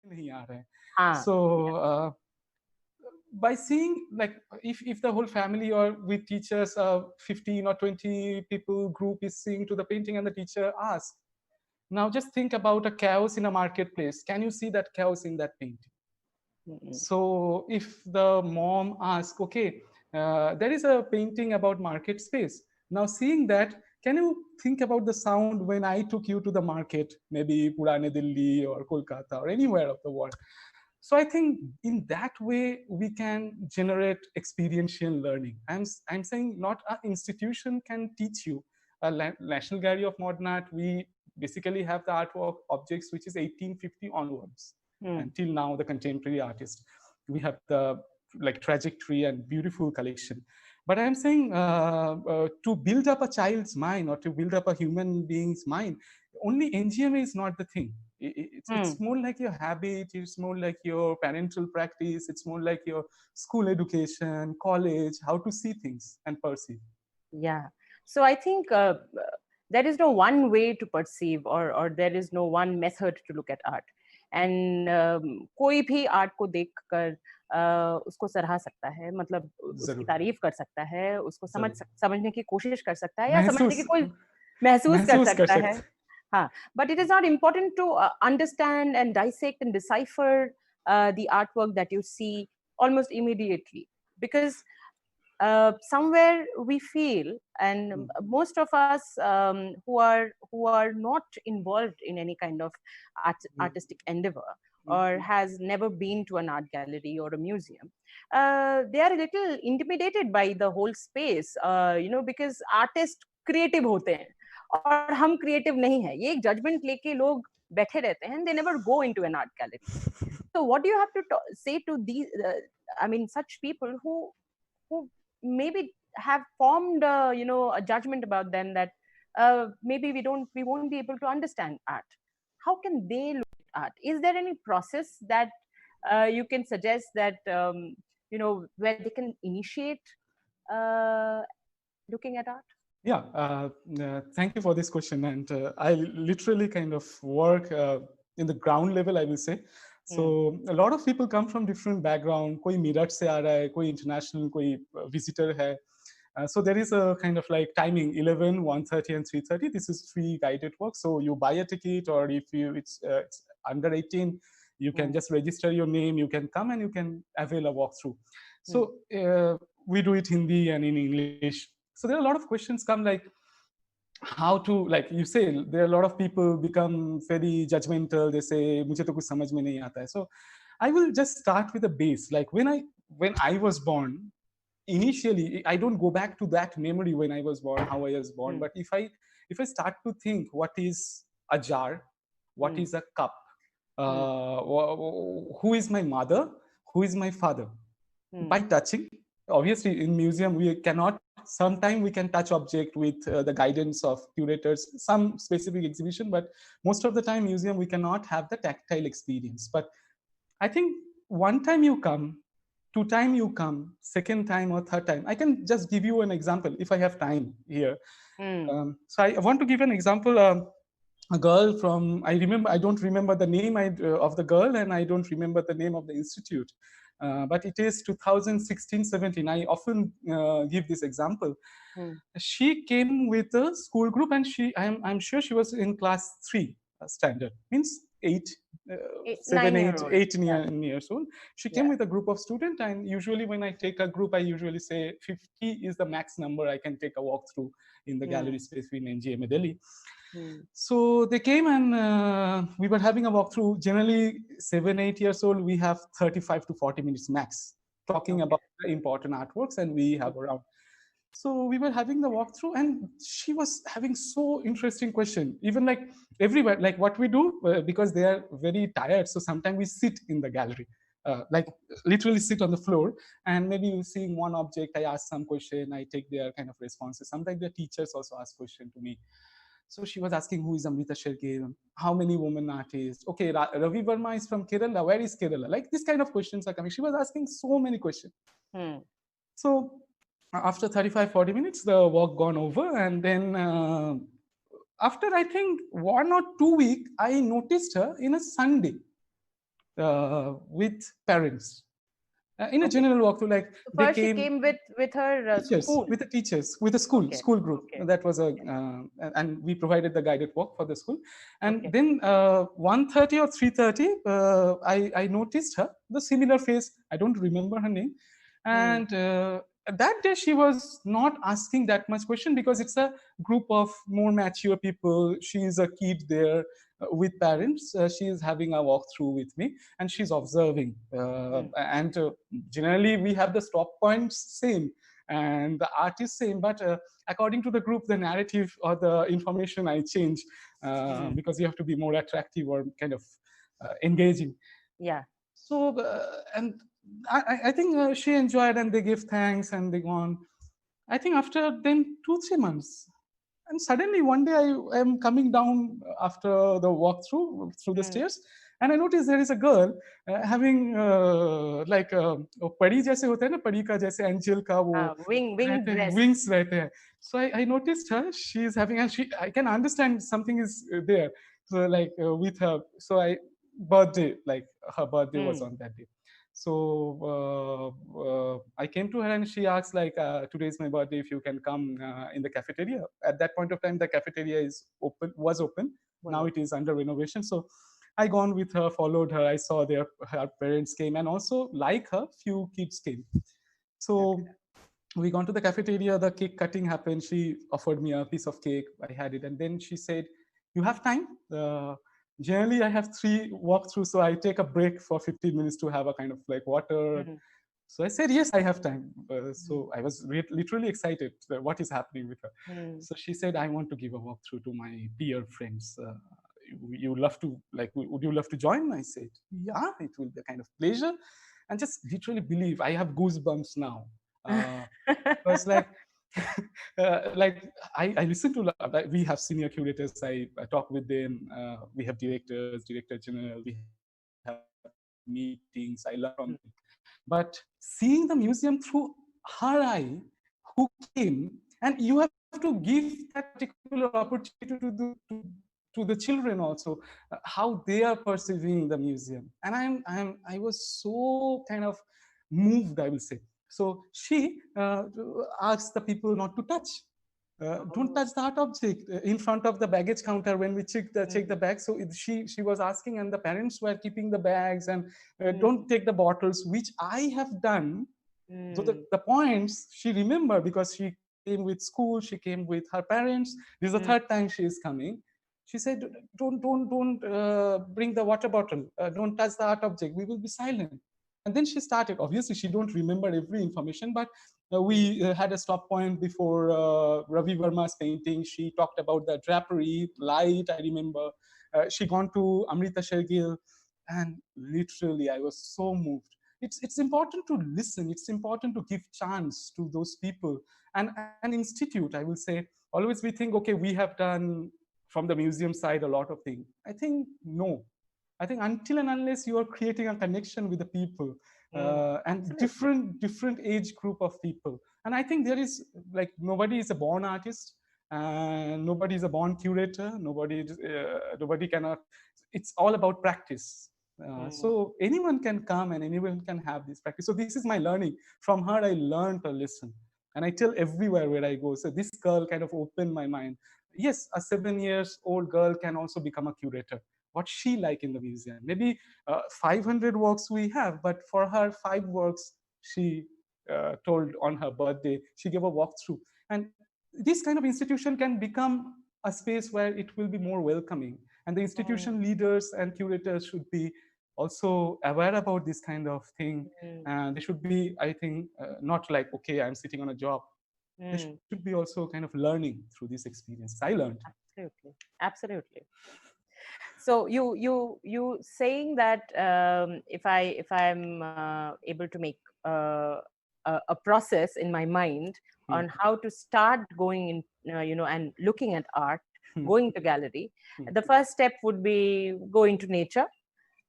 नहीं आ रहा है. हाँ. So by seeing, like, if the whole family or with teachers, 15 or 20 people group is seeing to the painting, and the teacher asks, now just think about a chaos in a marketplace. Can you see that chaos in that painting? Mm. So if the mom asks, okay, there is a painting about market space. Now seeing that, can you think about the sound when I took you to the market, maybe Purane Delhi or Kolkata or anywhere of the world? So I think in that way we can generate experiential learning. I'm saying not an institution can teach you. A National Gallery of Modern Art, we basically have the artwork objects which is 1850 onwards Mm. until now, the contemporary artist. We have the like trajectory and beautiful collection. But I'm saying to build up a child's mind or to build up a human being's mind, only NGMA is not the thing. It's Mm. more like your habit, it's more like your parental practice, it's more like your school education, college, how to see things and perceive. Yeah. So I think there is no one way to perceive, or there is no one method to look at art. And कोई भी art को देखकर उसको सराह सकता है, मतलब उसकी जरूर तारीफ कर सकता है, उसको जरूर समझने की कोशिश कर सकता है, या समझने की महसूस कोई महसूस कर महसूस कर सकता है. सकते. हाँ. But it is not important to understand and dissect and decipher the artwork that you see almost immediately, because somewhere we feel, and most of us who are not involved in any kind of artistic endeavor, or has never been to an art gallery or a museum, they are a little intimidated by the whole space, because artists creative होते हैं और हम creative नहीं है. ये एक judgment लेके लोग बैठे रहते हैं, they never go into an art gallery. So what do you have to say to these I mean, such people who maybe have formed a judgment about them, that maybe we won't be able to understand art? How can they look at art? Is there any process that you can suggest, that where they can initiate uh, looking at art? Yeah, thank you for this question. And I literally kind of work in the ground level, I will say. So a lot of people come from different background. कोई मीरठ से आ रहा है, कोई international, कोई visitor है. So there is a kind of like timing, 11, 1:30 and 3:30. This is free guided work. So you buy a ticket, or if it's under 18, you can just register your name, you can come and you can avail a walkthrough. So we do it Hindi and in English. So there are a lot of questions come like how to, like you say, there are a lot of people become very judgmental. They say मुझे तो कुछ समझ में नहीं आता है. So I will just start with a base. Like when I was born, initially I don't go back to that memory when I was born, how I was born. But if I start to think, what is a jar, what is a cup, who is my mother, who is my father, by touching. Obviously in museum we cannot, sometimes we can touch object with the guidance of curators, some specific exhibition, but most of the time museum we cannot have the tactile experience. But I think one time you come, two time you come, second time or third time, I can just give you an example if I have time here. So I want to give an example. A girl from, I don't remember the name of the girl, and I don't remember the name of the institute, but it is 2016-17. I often give this example. She came with a school group, and I'm sure she was in class 3 standard, means 8 7 8 9-year-old. 8 years old. She came with a group of students, and usually when I take a group, I usually say 50 is the max number I can take a walkthrough in the gallery space in NGMA Delhi. So they came, and we were having a walkthrough. Generally 7 8 years old, we have 35 to 40 minutes max talking about the important artworks, and we have around. So we were having the walkthrough, and she was having so interesting question. Even like everywhere, like what we do, because they are very tired. So sometimes we sit in the gallery, like literally sit on the floor, and maybe you seeing one object. I ask some question, I take their kind of responses. Sometimes the teachers also ask question to me. So she was asking, who is Amrita Shergill? How many women artists? Okay, Ravi Verma is from Kerala. Where is Kerala? Like this kind of questions are coming. She was asking so many questions. So after 35 40 minutes, the walk gone over, and then after I think 1 or 2 weeks, I noticed her in a Sunday. with parents. In a Okay. general walkthrough, like So they first she came came with her teachers, school. with the teachers, with a school Okay. group. Okay. That was a Okay. and we provided the guided walk for the school. And Okay. then 1:30 or 3:30, I noticed her, the similar face. I don't remember her name. Hmm. And that day she was not asking that much question, because it's a group of more mature people. She is a kid there with parents. She is having a walkthrough with me, and she's observing. And generally we have the stop points same, and the art is same, but according to the group, the narrative or the information I change, Hmm. because you have to be more attractive or kind of engaging. Yeah. So and I think she enjoyed, and they gave thanks and they gone. I think after then 2 3 months, and suddenly one day I am coming down after the walk through the Hmm. stairs, and I notice there is a girl having like वो परी जैसे होता है ना, परी का जैसे angel का वो Wing रहते हैं, dress. wings रहते हैं. So I noticed her. She is having, and I can understand something is there. So like with her, so I birthday, like her birthday was Hmm. on that day. So I came to her and she asked like, today is my birthday, if you can come in the cafeteria. At that point of time, the cafeteria was open. Was Now it is under renovation. So I gone with her, followed her. I saw her parents came, and also like her, few kids came. So Okay. we gone to the cafeteria, the cake cutting happened. She offered me a piece of cake. I had it. And then she said, you have time? Generally, I have 3 walkthroughs, so I take a break for 15 minutes to have a kind of like water. Hmm. So I said, yes, I have time. Hmm. So I was literally excited. What is happening with her? Hmm. So she said, I want to give a walkthrough to my peer friends. You love to, like, would you love to join? I said, yeah, it will be a kind of pleasure. And just literally believe, I have goosebumps now. Because like, like I listen to, like, we have senior curators. I talk with them. We have directors, director general. We have meetings. I learn from them. But seeing the museum through her eye, who came, and you have to give that particular opportunity to the children also, how they are perceiving the museum. And I was so kind of moved, I will say. So she asked the people not to touch. Don't Oh. touch the art object in front of the baggage counter when we check the Hmm. bag. So she was asking, and the parents were keeping the bags, and Hmm. don't take the bottles, which I have done. So Hmm. the points she remember, because she came with school, she came with her parents. This is the third Hmm. time she is coming. She said, don't bring the water bottle. Don't touch the art object. We will be silent. And then she started. Obviously, she don't remember every information, but Hmm. we had a stop point before Ravi Verma's painting. She talked about the drapery, light. I remember. She gone to Amrita Shergill, and literally, I was so moved. It's important to listen. It's important to give chance to those people. And an institute, I will say, always we think, okay, we have done from the museum side a lot of things. I think no. I think until and unless you are creating a connection with the people, Hmm. and Absolutely. different age group of people. And I think there is, like, nobody is a born artist, and nobody is a born curator. Nobody cannot. It's all about practice. Hmm. So anyone can come and anyone can have this practice. So this is my learning. From her, I learned a lesson, and I tell everywhere where I go. So this girl kind of opened my mind. Yes, a 7 years old girl can also become a curator. What she like in the museum? Maybe 500 works we have, but for her 5 works she told on her birthday. She gave a walkthrough, and this kind of institution can become a space where it will be more welcoming. And the Hmm. institution leaders and curators should be also aware about this kind of thing. Hmm. And they should be, I think, not like, okay, I'm sitting on a job. They should Hmm. be also kind of learning through these experiences. I learned. Absolutely. Absolutely. So you saying that if I'm able to make uh, a process in my mind Hmm. on how to start going in, and looking at art, Hmm. going to gallery, Hmm. the first step would be going to nature.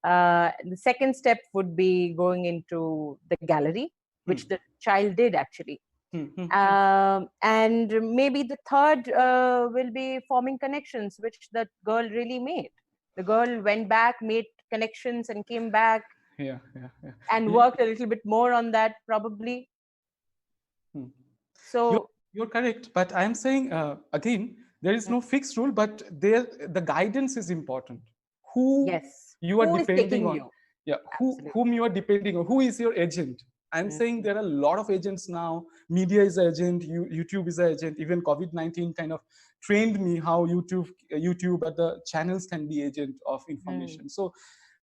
The second step would be going into the gallery, Hmm. which the child did actually. Hmm. Hmm. And maybe the third will be forming connections, which the girl really made. The girl went back, made connections and came back yeah. and worked a little bit more on that probably. Hmm. You're, So you're correct, but I'm saying again, there is no fixed rule, but there the guidance is important. Who yes, you are who is depending taking on, you? yeah, Absolutely. whom you are depending on, who is your agent. I'm saying Mhm. there are a lot of agents now. Media is an agent, YouTube is an agent. Even COVID-19 kind of trained me how YouTube at the channels can be agent of Mm, information. So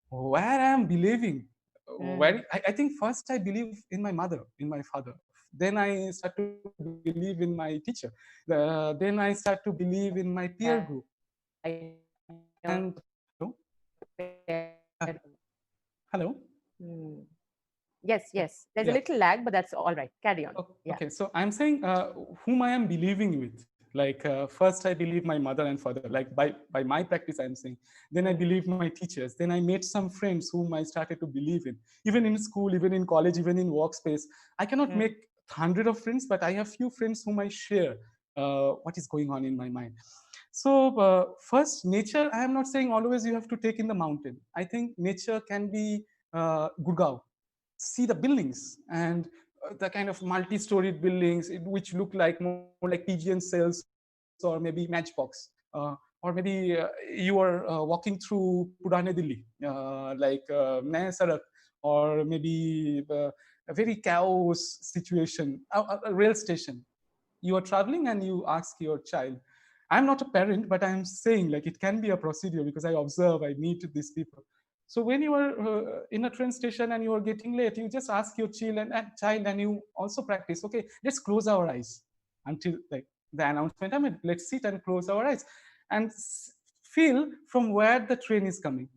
where I am believing, mm, I think first I believe in my mother, in my father. Then I start to believe in my teacher. Then I start to believe in my peer group. I And know. hello, Fair. hello, Mm. Yes, yes. There's a yeah. little lag, but that's all right. Carry on. Yeah. Okay, so I'm saying whom I am believing with. Like first, I believe my mother and father. Like by my practice, I'm saying. Then I Mm, believe my teachers. Then I made some friends whom I started to believe in. Even in school, even in college, even in workspace, I cannot mm, make hundred of friends, but I have few friends whom I share what is going on in my mind. So first, nature. I am not saying always you have to take in the mountain. I think nature can be Gurgaon. See the buildings and the kind of multi-storied buildings which look like more like pigeon cells or maybe matchbox. Or maybe you are walking through Purane Delhi, Naya Sarak, or maybe a very chaos situation, a rail station. You are traveling and you ask your child. I'm not a parent, but I'm saying like it can be a procedure because I observe, I meet these people. So when you are in a train station and you are getting late, you just ask your child and you also practice. Okay, let's close our eyes until like the announcement. I mean, let's sit and close our eyes and feel from where the train is coming.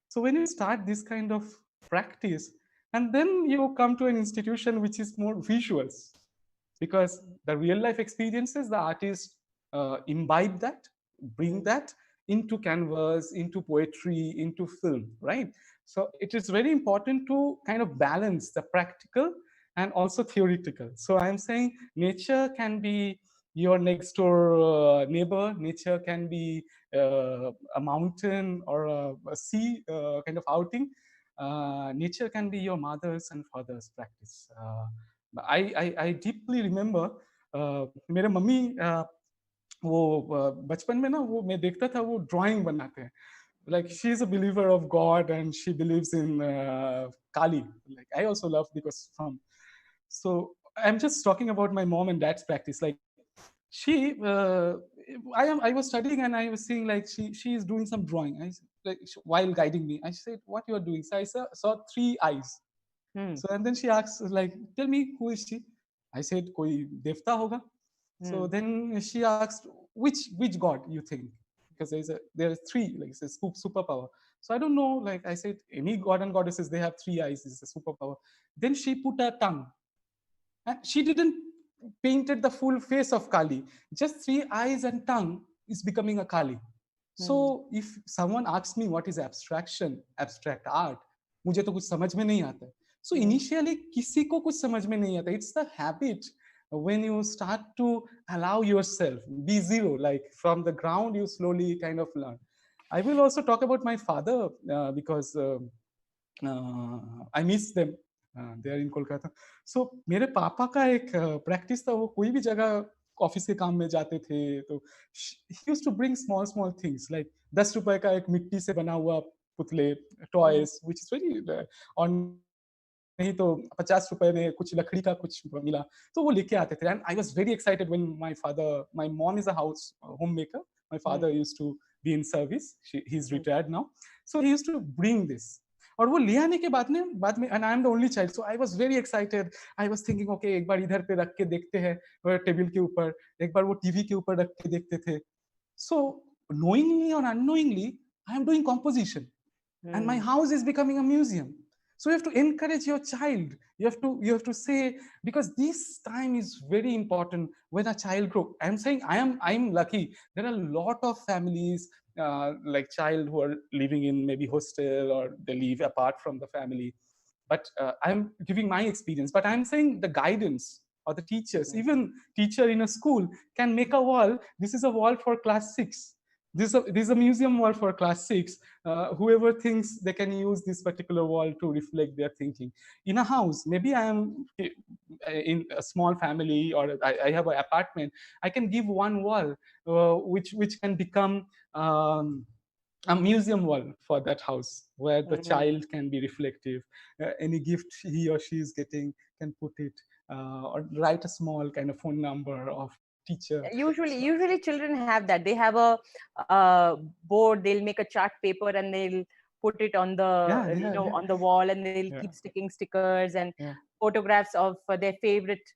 So when you start this kind of practice, and then you come to an institution which is more visuals, because the real life experiences, the artists imbibe that, bring mm, that into canvas, into poetry, into film, right? So it is very important to kind of balance the practical and also theoretical. So I'm saying nature can be your next door neighbor, nature can be a mountain or a sea kind of outing. Nature can be your mother's and father's practice. I deeply remember मेरे mummy वो बचपन में ना वो मैं देखता था वो ड्राइंग बनाते हैं like mm, she is a believer of God and she believes in Kali. Like I also love because from so I'm just talking about my mom and dad's practice. Like she, I was studying and I was seeing like she is doing some drawing. While guiding me, I said, "What you are doing?" So I saw three eyes. mm, So and then she asks like, "Tell me who is she?" I said, "Koi devta hoga." So mm, then she asked, "Which god you think?" Because there are three like it's a superpower. So I don't know. Like I said, any god and goddesses they have three eyes. It's a superpower. Then she put a tongue, and she didn't painted the full face of Kali. Just three eyes and tongue is becoming a Kali. mm, So if someone asks me what is abstraction, abstract art, मुझे तो कुछ समझ में नहीं आता है. So mm, initially किसी को कुछ समझ में नहीं आता. It's the habit when you start to allow yourself be zero, like from the ground you slowly kind of learn. I will also talk about my father because I miss them they are in Kolkata so मेरे पापा का एक practice था वो कोई भी जगह office के काम में जाते थे तो he used to bring small small things like 10 रुपए का एक मिट्टी से बना हुआ पुतले mm, toys which is very और नहीं तो 50 रुपए में कुछ लकड़ी का कुछ मिला तो वो लेके आते थे and I was very excited when my mom is a house home maker my father mm, used to be in service he is retired now so he used to bring this और वो ले आने के बाद में and I am the only child so I was very excited I was thinking okay एक बार इधर पे रख के देखते हैं टेबल के ऊपर एक बार वो टीवी के ऊपर रख के देखते थे सो knowingly or unknowingly I am doing composition and my mm, house is becoming a museum so you have to encourage your child you have to say because this time is very important when a child grow I'm saying I'm lucky there are a lot of families like child who are living in maybe hostel or they live apart from the family but I'm giving my experience but I'm saying the guidance or the teachers mm, even teacher in a school can make a wall this is a wall for class 6 This is a museum wall for class 6. Whoever thinks they can use this particular wall to reflect their thinking. In a house, maybe I am in a small family, or I have an apartment, I can give one wall, which can become a museum wall for that house, where the Mm. child can be reflective. Any gift he or she is getting, can put it, or write a small kind of phone number of teacher. So, Usually children have that. They have a board. They'll make a chart paper and they'll put it on the yeah, yeah, yeah, on the wall, and they'll yeah, keep sticking stickers and yeah, photographs of their favorite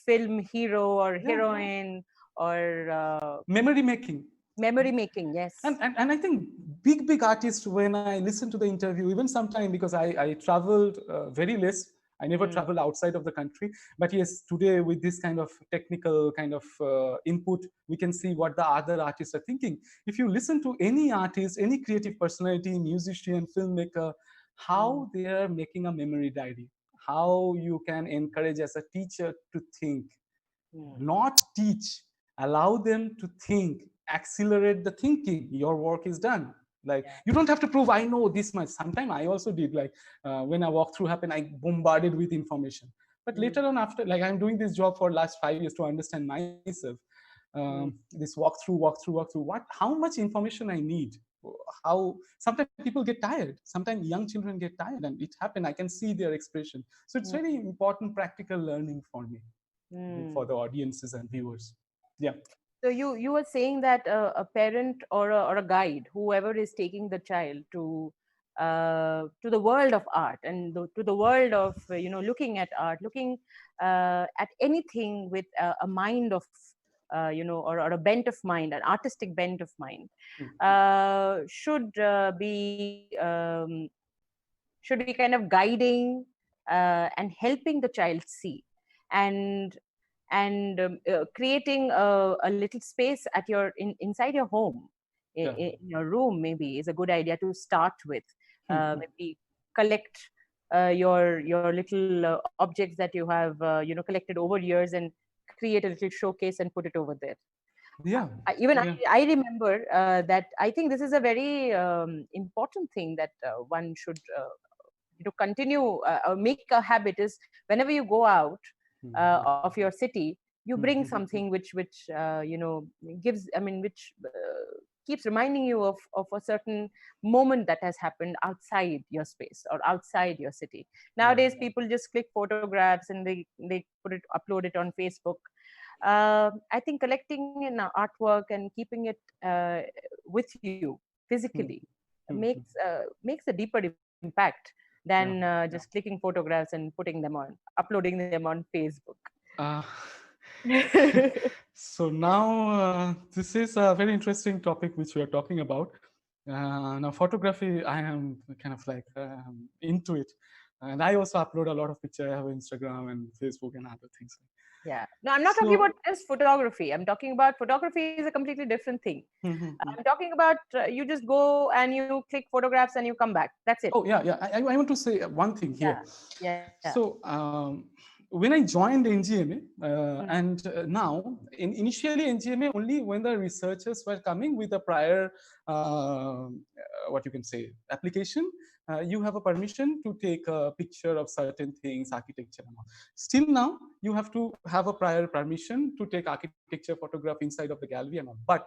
film hero or yeah. heroine, or Memory making. memory making. and, Yes. and and I think big artists, when I listen to the interview, even sometime, because I traveled very less, I never Mm, traveled outside of the country. But yes, today with this kind of technical kind of input, we can see what the other artists are thinking. If you listen to any artist, any creative personality, musician, filmmaker, mm, how they are making a memory diary, how you can encourage as a teacher to think, mm. not teach, allow them to think, accelerate the thinking, your work is done. Like, Yeah. you don't have to prove I know this much. Sometimes I also did, like, when a walkthrough happened, I bombarded with information. But Mm, later on, after, like, I'm doing this job for last 5 years to understand myself. mm, This walkthrough, what, how much information I need, how sometimes people get tired, sometimes young children get tired, and it happened, I can see their expression. So it's very mm, important practical learning for me, for mm. the audiences and viewers. Yeah. So you were saying that a parent or a guide, whoever is taking the child to the world of art and to the world of looking at art, looking at anything with a mind of or a bent of mind, an artistic bent of mind, should be kind of guiding and helping the child see, and creating a little space at inside your home, Yeah. in your room maybe is a good idea to start with. Hmm. Maybe collect your little objects that you have collected over years, and create a little showcase and put it over there. Yeah. Even Yeah. I remember that I think this is a very important thing that one should continue or make a habit, is whenever you go out Hmm. of your city, you bring Hmm. something which gives, I mean, which keeps reminding you of a certain moment that has happened outside your space or outside your city. Yeah. Nowadays people just click photographs and they upload it on Facebook. I think collecting an artwork and keeping it with you physically Hmm. Hmm. makes a deeper impact than Yeah. just clicking photographs and uploading them on Facebook. Uh, so now, this is a very interesting topic which we are talking about. Now, photography, I am kind of like into it, and I also upload a lot of pictures. I have Instagram and Facebook and other things. Yeah. No, I'm not talking about So, just photography. I'm talking about photography is a completely different thing. I'm talking about you just go and you click photographs and you come back. That's it. oh yeah, yeah. I want to say one thing here. Yeah. Yeah. So when I joined NGMA, Mm, and now, initially NGMA only when the researchers were coming with a prior, what you can say, application, you have a permission to take a picture of certain things, architecture and all. Still now, you have to have a prior permission to take architecture photograph inside of the gallery and all. But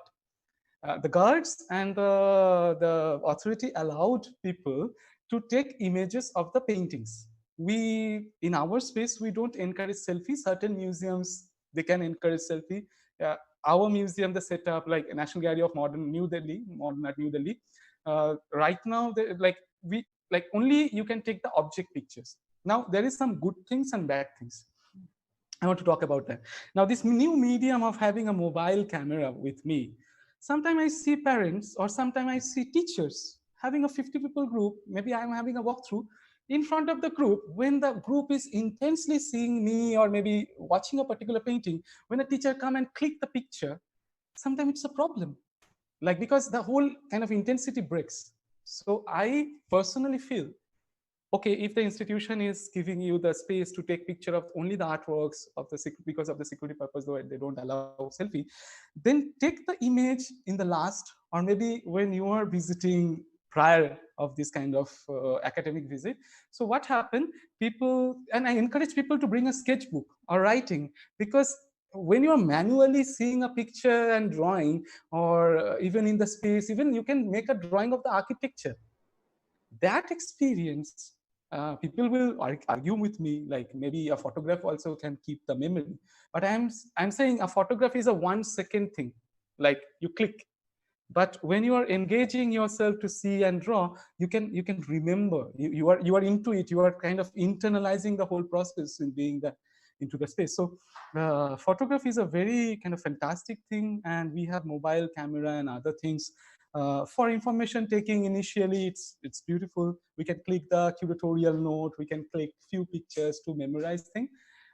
the guards and the authority allowed people to take images of the paintings. We, in our space, we don't encourage selfie. Certain museums, they can encourage selfie. uh, our museum, the setup, like National Gallery of Modern Art New Delhi, right now, like, we, like, only you can take the object pictures. Now there is some good things and bad things. I want to talk about that. Now, this new medium of having a mobile camera with me, sometimes I see parents or sometimes I see teachers having a 50 people group. Maybe I'm having a walkthrough in front of the group. When the group is intensely seeing me or maybe watching a particular painting, when a teacher come and click the picture, sometimes it's a problem. Like, because the whole kind of intensity breaks. So I personally feel, okay, if the institution is giving you the space to take picture of only the artworks of the because of the security purpose, though they don't allow selfie, then take the image in the last or maybe when you are visiting prior of this kind of academic visit. So what happened, people, and I encourage people to bring a sketchbook or writing, because when you're manually seeing a picture and drawing, or even in the space, even you can make a drawing of the architecture, that experience, people will argue with me, like maybe a photograph also can keep the memory, but I'm saying a photograph is a 1 second thing, like you click. But when you are engaging yourself to see and draw, you can remember, you are into it, you are kind of internalizing the whole process in being that into the space. So photography is a very kind of fantastic thing, and we have mobile camera and other things for information taking. Initially it's beautiful, we can click the curatorial note, we can click few pictures to memorize things.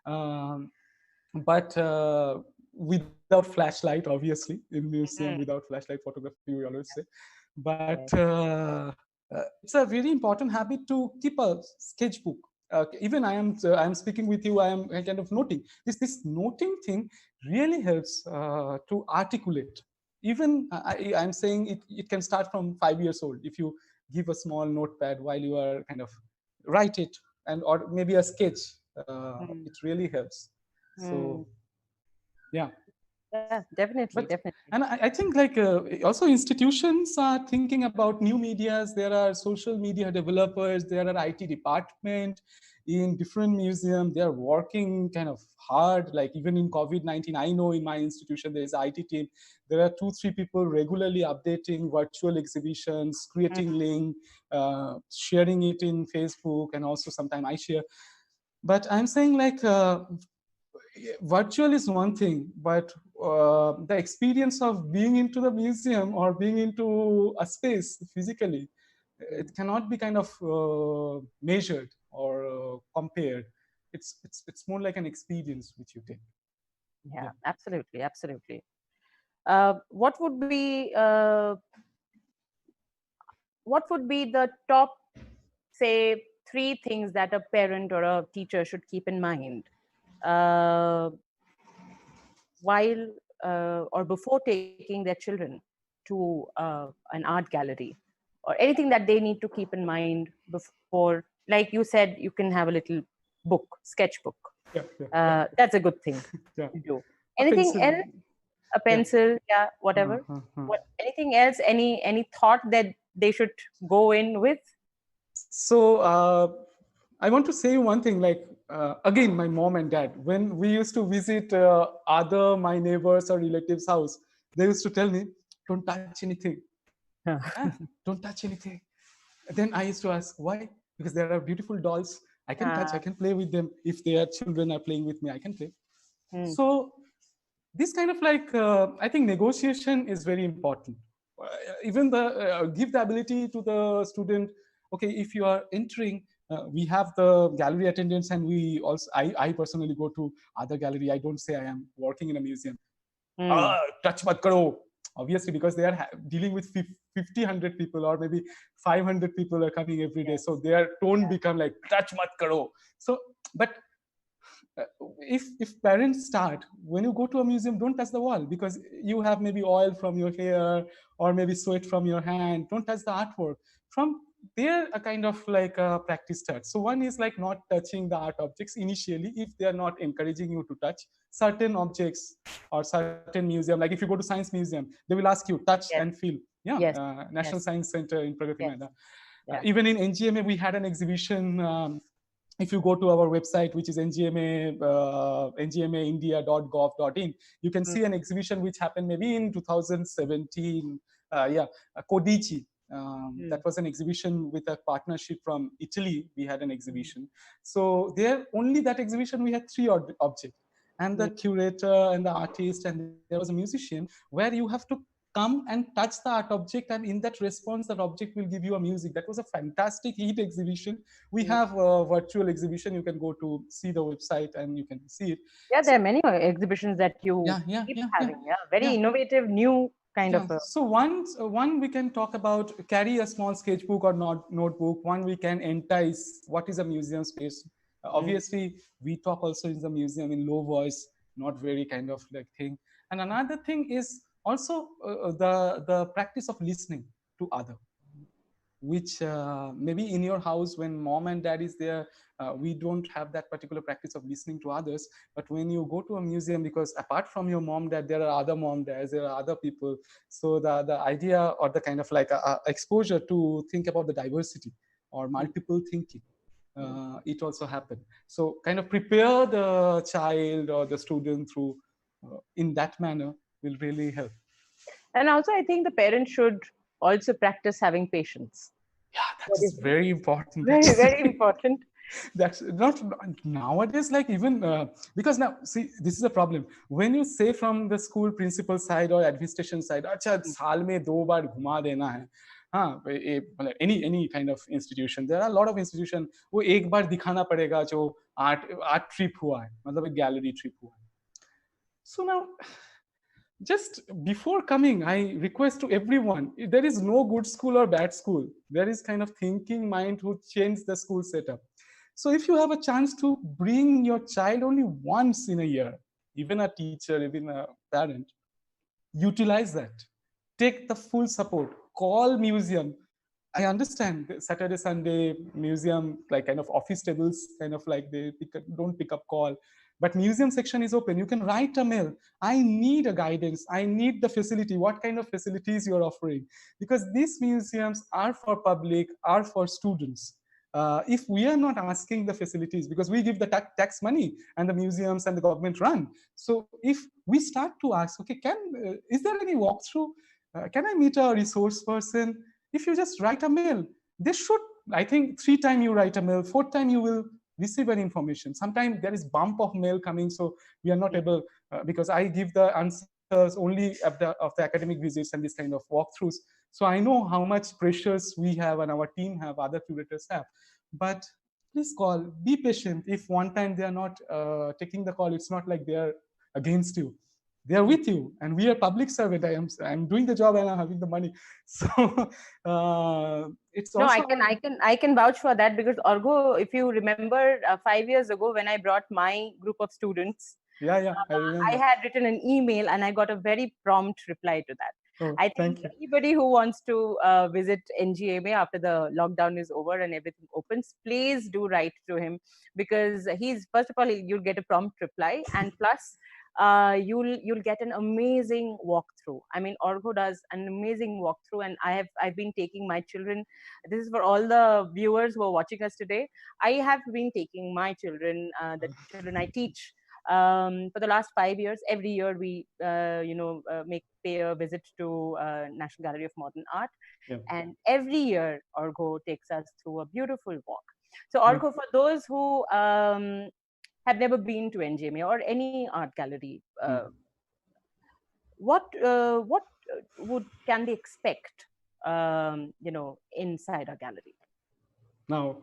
um, but without flashlight, obviously, in museum without flashlight photography, we always say. But it's a very important habit to keep a sketchbook. Even I am speaking with you, I kind of noting this noting thing really helps to articulate. Even I'm saying it can start from 5 years old. If you give a small notepad while you are kind of write it, and or maybe a sketch, it really helps. So yeah. Yeah, definitely, But definitely. and I think like also institutions are thinking about new medias. There are social media developers, there are IT department in different museum, they are working kind of hard. Like even in COVID-19, I know in my institution there is IT team, there are 2-3 people regularly updating virtual exhibitions, creating link, sharing it in Facebook, and also sometimes I share. But I'm saying like virtual is one thing, but the experience of being into the museum or being into a space physically, it cannot be kind of measured or compared. It's more like an experience which you take. Yeah, Yeah. absolutely, absolutely. What would be the top, say, three things that a parent or a teacher should keep in mind uh, while or before taking their children to an art gallery, or anything that they need to keep in mind before? Like you said, you can have a little book, sketchbook. Yeah, yeah, That's a good thing yeah. to do. A Anything pencil. else? A Yeah. pencil, yeah, whatever. What? Anything else? Any thought that they should go in with? So I want to say one thing, like again, my mom and dad, when we used to visit other my neighbors or relatives house, they used to tell me, don't touch anything. Ah, don't touch anything. Then I used to ask why, because there are beautiful dolls, I can touch, I uh, can play with them. If their children are playing with me, I can play. hmm, So this kind of like I think negotiation is very important. Even the give the ability to the student. Okay, if you are entering, we have the gallery attendants, and we also I personally go to other gallery. I don't say I am working in a museum. hmm, Touch mat karo, obviously, because they are dealing with 50 100 people, or maybe 500 people are coming every day, yes, so their tone yeah, become like touch mat karo. So but uh, if parents start, when you go to a museum, don't touch the wall, because you have maybe oil from your hair or maybe sweat from your hand. Don't touch the artwork. From there a kind of like a practice starts. So one is like not touching the art objects initially, if they are not encouraging you to touch certain objects or certain museum. Like if you go to science museum, they will ask you touch and yes, feel. Yeah. yes, National yes, Science Center in Pragati yes, Maida. yeah, Even in NGMA, we had an exhibition. If you go to our website, which is ngmaindia.gov.in, you can mm, see an exhibition which happened maybe in 2017. Yeah, Codici. That mm, was an exhibition with a partnership from Italy. We had an mm, exhibition. So there, only that exhibition, we had three objects, and the mm, curator and the artist, and there was a musician, where you have to come and touch the art object, and in that response that object will give you a music. That was a fantastic heat exhibition. We mm. have a virtual exhibition, you can go to see the website and you can see it. Yeah, there So are many exhibitions that you yeah, yeah, keep yeah, yeah, having. Yeah, very yeah, innovative, new kind of yeah. a. So one we can talk about, carry a small sketchbook or not notebook. One, we can entice what is a museum space. Mm, Obviously we talk also in the museum in low voice, not very kind of like thing. And another thing is Also, the practice of listening to other, which maybe in your house when mom and dad is there, we don't have that particular practice of listening to others. But when you go to a museum, because apart from your mom dad, there are other mom dads, there are other people. So the idea or the kind of like exposure to think about the diversity or multiple thinking, it also happened. So kind of prepare the child or the student through in that manner will really help. And also, I think the parents should also practice having patience. Yeah, that What is is very important very, very actually. important. That's not nowadays, like even because now see, this is a problem when you say from the school principal side or administration side, अच्छा साल में 2 बार घुमा देना है. हाँ, any kind of institution, there are a lot of institution, वो एक बार दिखाना पड़ेगा जो आर्ट ट्रिप हुआ है, मतलब एक गैलरी ट्रिप हुआ है. So now, just before coming, I request to everyone, there is no good school or bad school. There is kind of thinking mind who change the school setup. So if you have a chance to bring your child only once in a year, even a teacher, even a parent, utilize that. Take the full support. Call museum. I understand Saturday, Sunday museum, like kind of office tables, kind of like they don't pick up call. But museum section is open. You can write a mail. I need a guidance. I need the facility. What kind of facilities you're offering? Because these museums are for public, are for students. If we are not asking the facilities, because we give the tax money and the museums and the government run. So if we start to ask, okay, is there any walkthrough? Can I meet a resource person? If you just write a mail, they should, I think 3 times you write a mail, 4th time you will receive an information. Sometimes there is bump of mail coming, so we are not able, because I give the answers only of the academic visits and this kind of walkthroughs. So I know how much pressures we have and our team have, other curators have. But please call, be patient. If one time they are not taking the call, it's not like they are against you. They are with you, and we are public servant. I'm doing the job and I'm having the money. So it's No, also I can vouch for that, because Argha, if you remember, 5 years ago when I brought my group of students, yeah, I I remember. had written an email and I got a very prompt reply to that. Oh, I think thank you. anybody who wants to visit NGMA after the lockdown is over and everything opens, please do write to him, because he's, first of all, you'll get a prompt reply, and plus you'll get an amazing walkthrough. I mean, Orgo does an amazing walkthrough, and I've been taking my children. This is for all the viewers who are watching us today. I have been taking my children, the children I teach, for the last 5 years. Every year we make pay a visit to National Gallery of Modern Art, Yeah. and every year Orgo takes us through a beautiful walk. So Yeah. Orgo, for those who have never been to NGMA or any art gallery, what would can they expect inside a gallery? Now,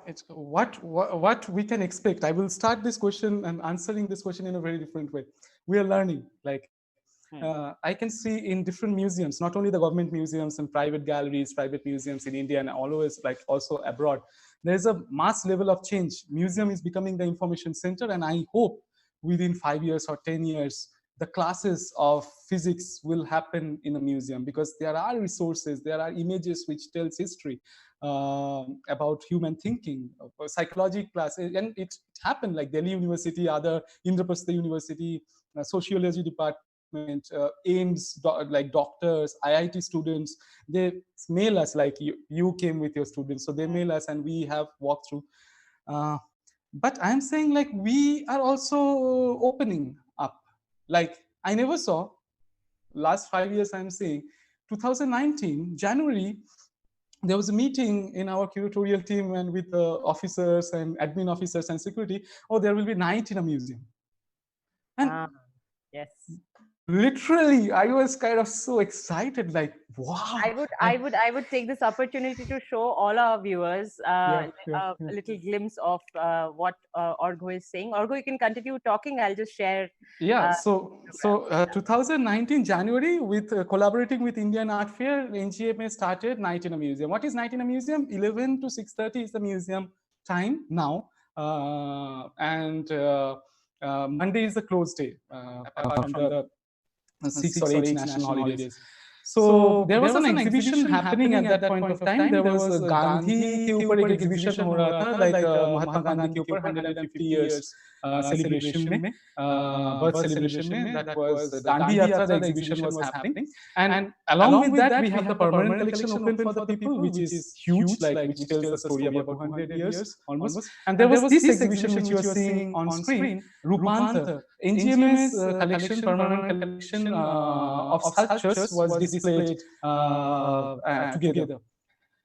it's what we can expect. I will start this question and answering this question in a very different way. We are learning. Like I can see in different museums, not only the government museums and private galleries, private museums in India and all over, like also abroad, there is a mass level of change. Museum is becoming the information center, and I hope within 5 years or 10 years, the classes of physics will happen in a museum, because there are resources, there are images which tells history about human thinking, psychology classes, and it happened like Delhi University, other Indraprastha University, sociology department, AIMS, like doctors, IIT students, they mail us like you came with your students, so they mail us and we have walked through. But I'm saying like we are also opening up. Like I never saw, last 5 years I'm seeing, 2019 January, there was a meeting in our curatorial team and with the officers and admin officers and security. Oh, there will be night in a museum. And Yes, literally, I was kind of so excited, like, wow. I would take this opportunity to show all our viewers Yeah, yeah, a yeah. little glimpse of what Orgo is saying. Orgo, you can continue talking. I'll just share. Yeah, Program. 2019 January, with collaborating with Indian Art Fair, NGMA started Night in a Museum. What is Night in a Museum? 11 to 6:30 is the museum time now, and Monday is the close day, apart from the 6 or 8 national holidays. So there was an exhibition happening at that point of time. There was a Gandhi के ऊपर एक exhibition हो रहा था, like Mahatma Gandhi के ऊपर 150 years celebration में, birth celebration में. That was Dandi Yatra. The exhibition was happening, and along with that we have the permanent collection open for the people, which is huge, like which tells the story about 200 years almost. And there was this exhibition which you are seeing on screen, Rupantar. NGMA's collection, permanent collection of sculptures was displayed together.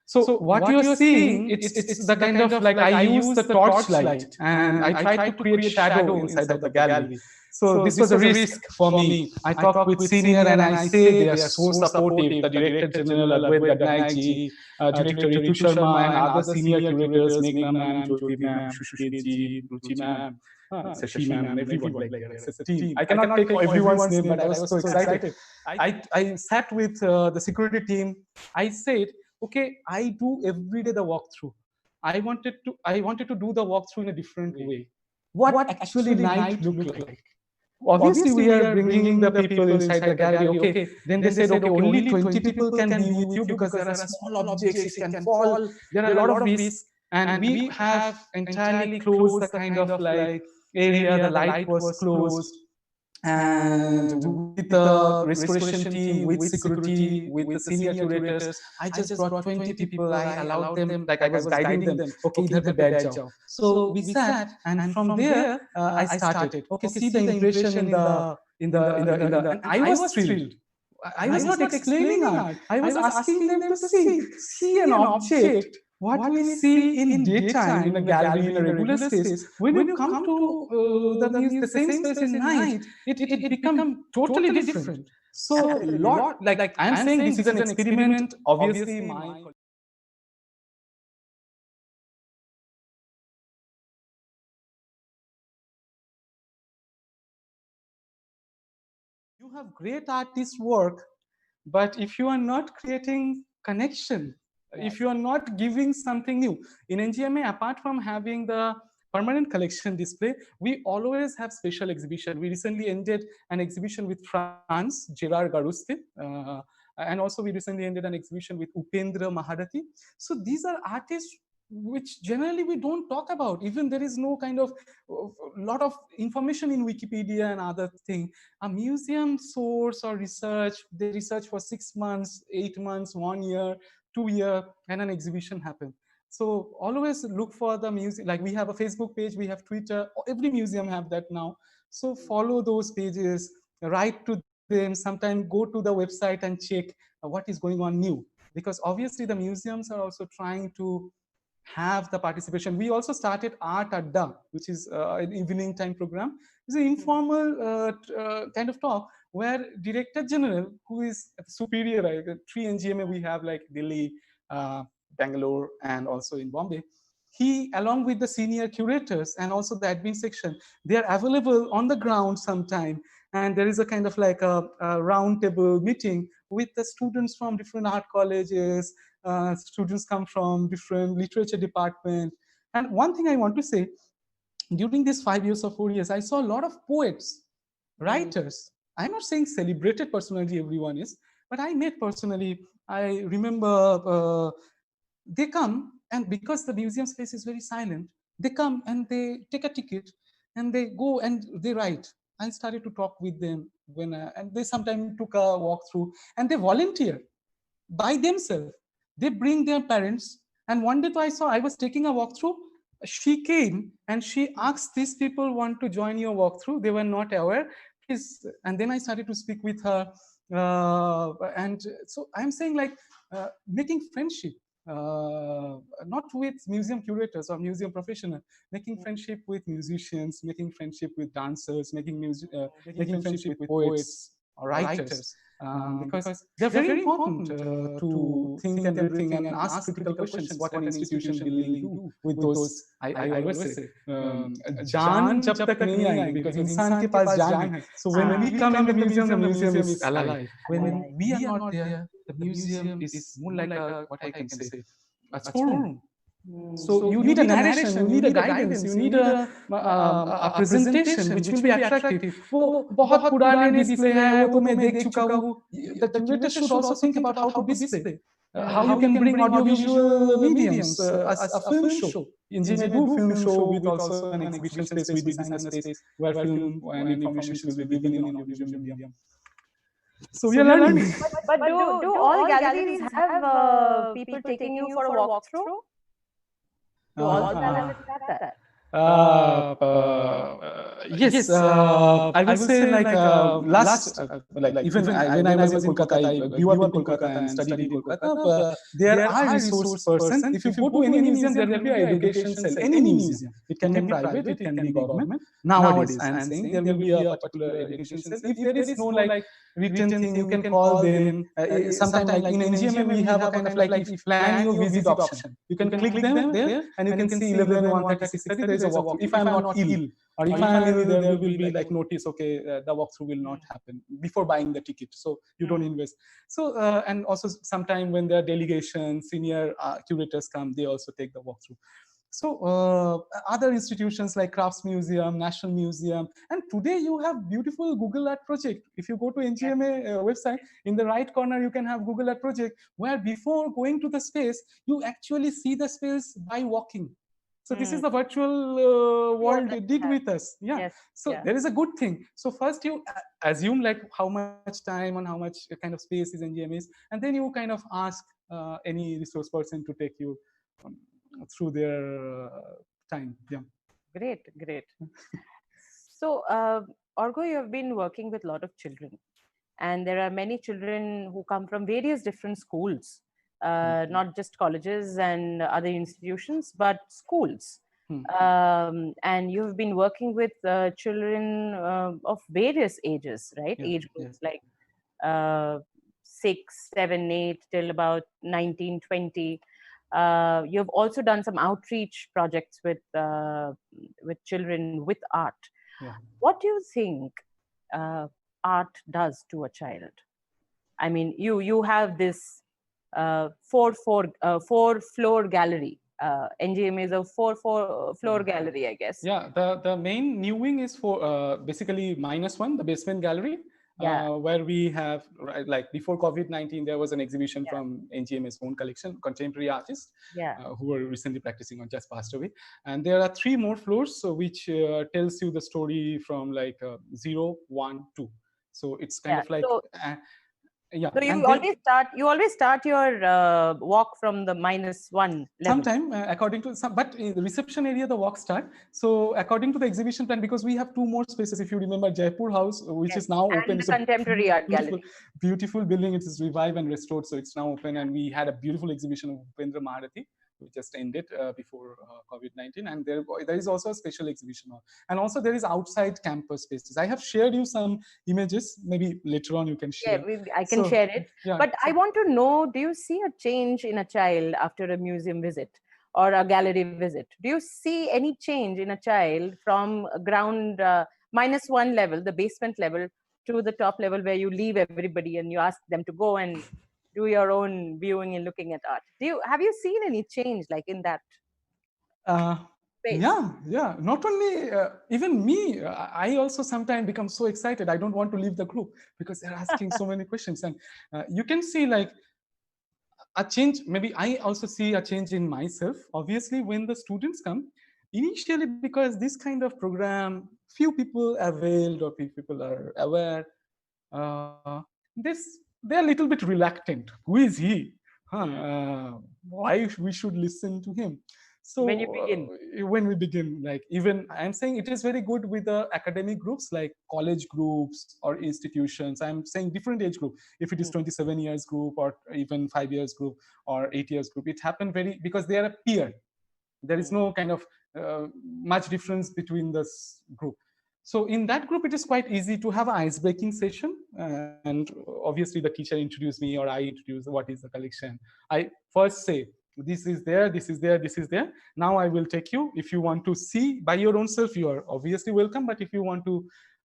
So what you're seeing, it's the kind of like I use the torchlight and I try to create shadow inside of the gallery. So this was a risk for me. I talk with senior and I say they are so supportive. The Director General Advait Gadnaik ji, Director Ritu Sharma, and other senior curators, Meghna ma'am, Jyoti ma'am, Shushmit ji, Ruchi ma'am, Sashi ma'am, and everyone, like it's a team. I cannot take everyone's name, but I was so excited. I sat with the security team. I said, okay, I do every day the walkthrough. I wanted to do the walkthrough in a different way. What actually night looked like? Obviously, we are bringing the people inside the gallery. Okay, then they said, okay, only 20 people can be with you because there are small objects, it can fall. There are a lot of risks, and we have entirely closed the kind of like area. The light was closed, and with the restoration team, with security, with the senior curators, I just brought 20 people. I allowed them, like I was guiding them. Okay, idhar pe baith jao. So we sat, and from there I started. Okay, see the impression in the, and I was thrilled. I was not explaining art. I was asking them to see an object. What we see in daytime in a gallery, in a regular space, when you come to the same space in night, it becomes totally different. So, like I'm saying, this is an experiment. Obviously, you have great artist work, but if you are not creating connection, if you are not giving something new in NGMA, apart from having the permanent collection display, we always have special exhibition. We recently ended an exhibition with France, Gerard Garuste, and also we recently ended an exhibition with Upendra Maharati. So these are artists which generally we don't talk about. Even there is no kind of lot of information in Wikipedia and other thing. A museum source or research, they research for 6 months, 8 months, 1 year, 2 year, and an exhibition happens. So always look for the museum. Like we have a Facebook page, we have Twitter. Every museum have that now. So follow those pages, write to them. Sometimes go to the website and check what is going on new. Because obviously the museums are also trying to have the participation. We also started Art Adda, which is an evening time program. It's an informal kind of talk where Director General, who is superior, like 3 NGMA we have like Delhi, Bangalore, and also in Bombay. He, along with the senior curators and also the admin section, they are available on the ground sometime. And there is a kind of like a round table meeting with the students from different art colleges. Students come from different literature department. And one thing I want to say, during these 5 years or 4 years, I saw a lot of poets, writers. I'm not saying celebrated personality everyone is, but I met personally. I remember they come, and because the museum space is very silent, they come and they take a ticket and they go and they write. I started to talk with them and they sometimes took a walk through and they volunteer by themselves. They bring their parents. And one day I was taking a walkthrough. She came and she asked these people want to join your walkthrough. They were not aware. Please. And then I started to speak with her. And so I'm saying like making friendship, not with museum curators or museum professionals, making friendship with musicians, making friendship with dancers, making friendship with poets or writers. Because they're very important to think and everything and ask critical questions. What an institution building do with those. I always say, "Jaan jab tak nahi aayegi," because insan ke paas jaan hai. So when we come in the museum is alive. When we are not there, the museum is more like what I can say, a storeroom. So you need a narration, you need a guidance, you need a presentation which will be attractive. वो बहुत पुराने display है, वो तो मैं देख चुका हूँ. The curator should also think about how to display, how you can bring audiovisual mediums, a film show. NGMA do film show with also an exhibition space. We design a space where film and information will be given in audiovisual medium. So we are learning. But do all galleries have people taking you for a walkthrough? Do all galleries have that? Yes, I will say like last, like even when I was in Kolkata, I grew up in Kolkata and studied in Kolkata. There are resource persons. If you go to any museum, there will be an education cell. Any museum, it can be private, it can be government. Nowadays, I am saying there will be a particular education cell. If there is no like written thing, you can call them. Sometimes like in NGMA, we have a kind of like if plan your visit option. You can click them there and you can see 11, 136, 30. There is a walkthrough. If I am not ill, or if I am ill, there will be like notice, okay, the walkthrough will not happen before buying the ticket, so you don't invest. So and also sometime when there are delegations, senior curators come, they also take the walkthrough. So other institutions like Crafts Museum, National Museum, and today you have beautiful Google Art project. If you go to NGMA website, in the right corner you can have Google Art project, where before going to the space, you actually see the space by walking. So this is the virtual world did with us. Yeah. Yes. So there is a good thing. So first you assume like how much time and how much kind of space is NGM is, and then you kind of ask any resource person to take you through their time. Yeah. Great. So Argha, you have been working with a lot of children, and there are many children who come from various different schools. Not just colleges and other institutions, but schools. And you've been working with children of various ages, right? Age groups like 6, 7, 8 till about 19, 20. You've also done some outreach projects with children with art. What do you think art does to a child? I mean, you have this 4-floor gallery. NGMA is a 4-floor gallery, I guess. Yeah, the main new wing is for basically -1, the basement gallery. Where we have, like before COVID-19, there was an exhibition from NGMA's own collection, contemporary artists who were recently practicing or just passed away. And there are 3 more floors, so which tells you the story from like 0, 1, 2. So it's kind of like... So you always start your walk from the -1 level. Sometime according to some, but in the reception area the walk start. So according to the exhibition plan, because we have 2 more spaces. If you remember Jaipur House, which is now open, it's a contemporary art gallery, beautiful building. It is revived and restored, so it's now open. And we had a beautiful exhibition of Upendra Maharathi, which just ended before COVID-19, and there is also a special exhibition hall. And also there is outside campus spaces. I have shared you some images. Maybe later on you can share. I can share it. But I want to know, do you see a change in a child after a museum visit or a gallery visit? Do you see any change in a child from ground -1 level, the basement level, to the top level where you leave everybody and you ask them to go and do your own viewing and looking at art? Have you seen any change like in that space? Yeah. Not only even me, I also sometimes become so excited. I don't want to leave the group because they're asking so many questions, and you can see like a change. Maybe I also see a change in myself. Obviously, when the students come, initially because this kind of program, few people availed or few people are aware. They're a little bit reluctant. Who is he? Why we should listen to him? So when we begin, like even I'm saying it is very good with the academic groups like college groups or institutions. I'm saying different age group. If it is 27 years group or even 5 years group or 8 years group, it happened very because they are a peer. There is no kind of much difference between this group. So in that group, it is quite easy to have an ice-breaking session. And obviously the teacher introduced me or I introduce what is the collection. I first say, this is there, this is there, this is there. Now I will take you. If you want to see by your own self, you are obviously welcome. But if you want to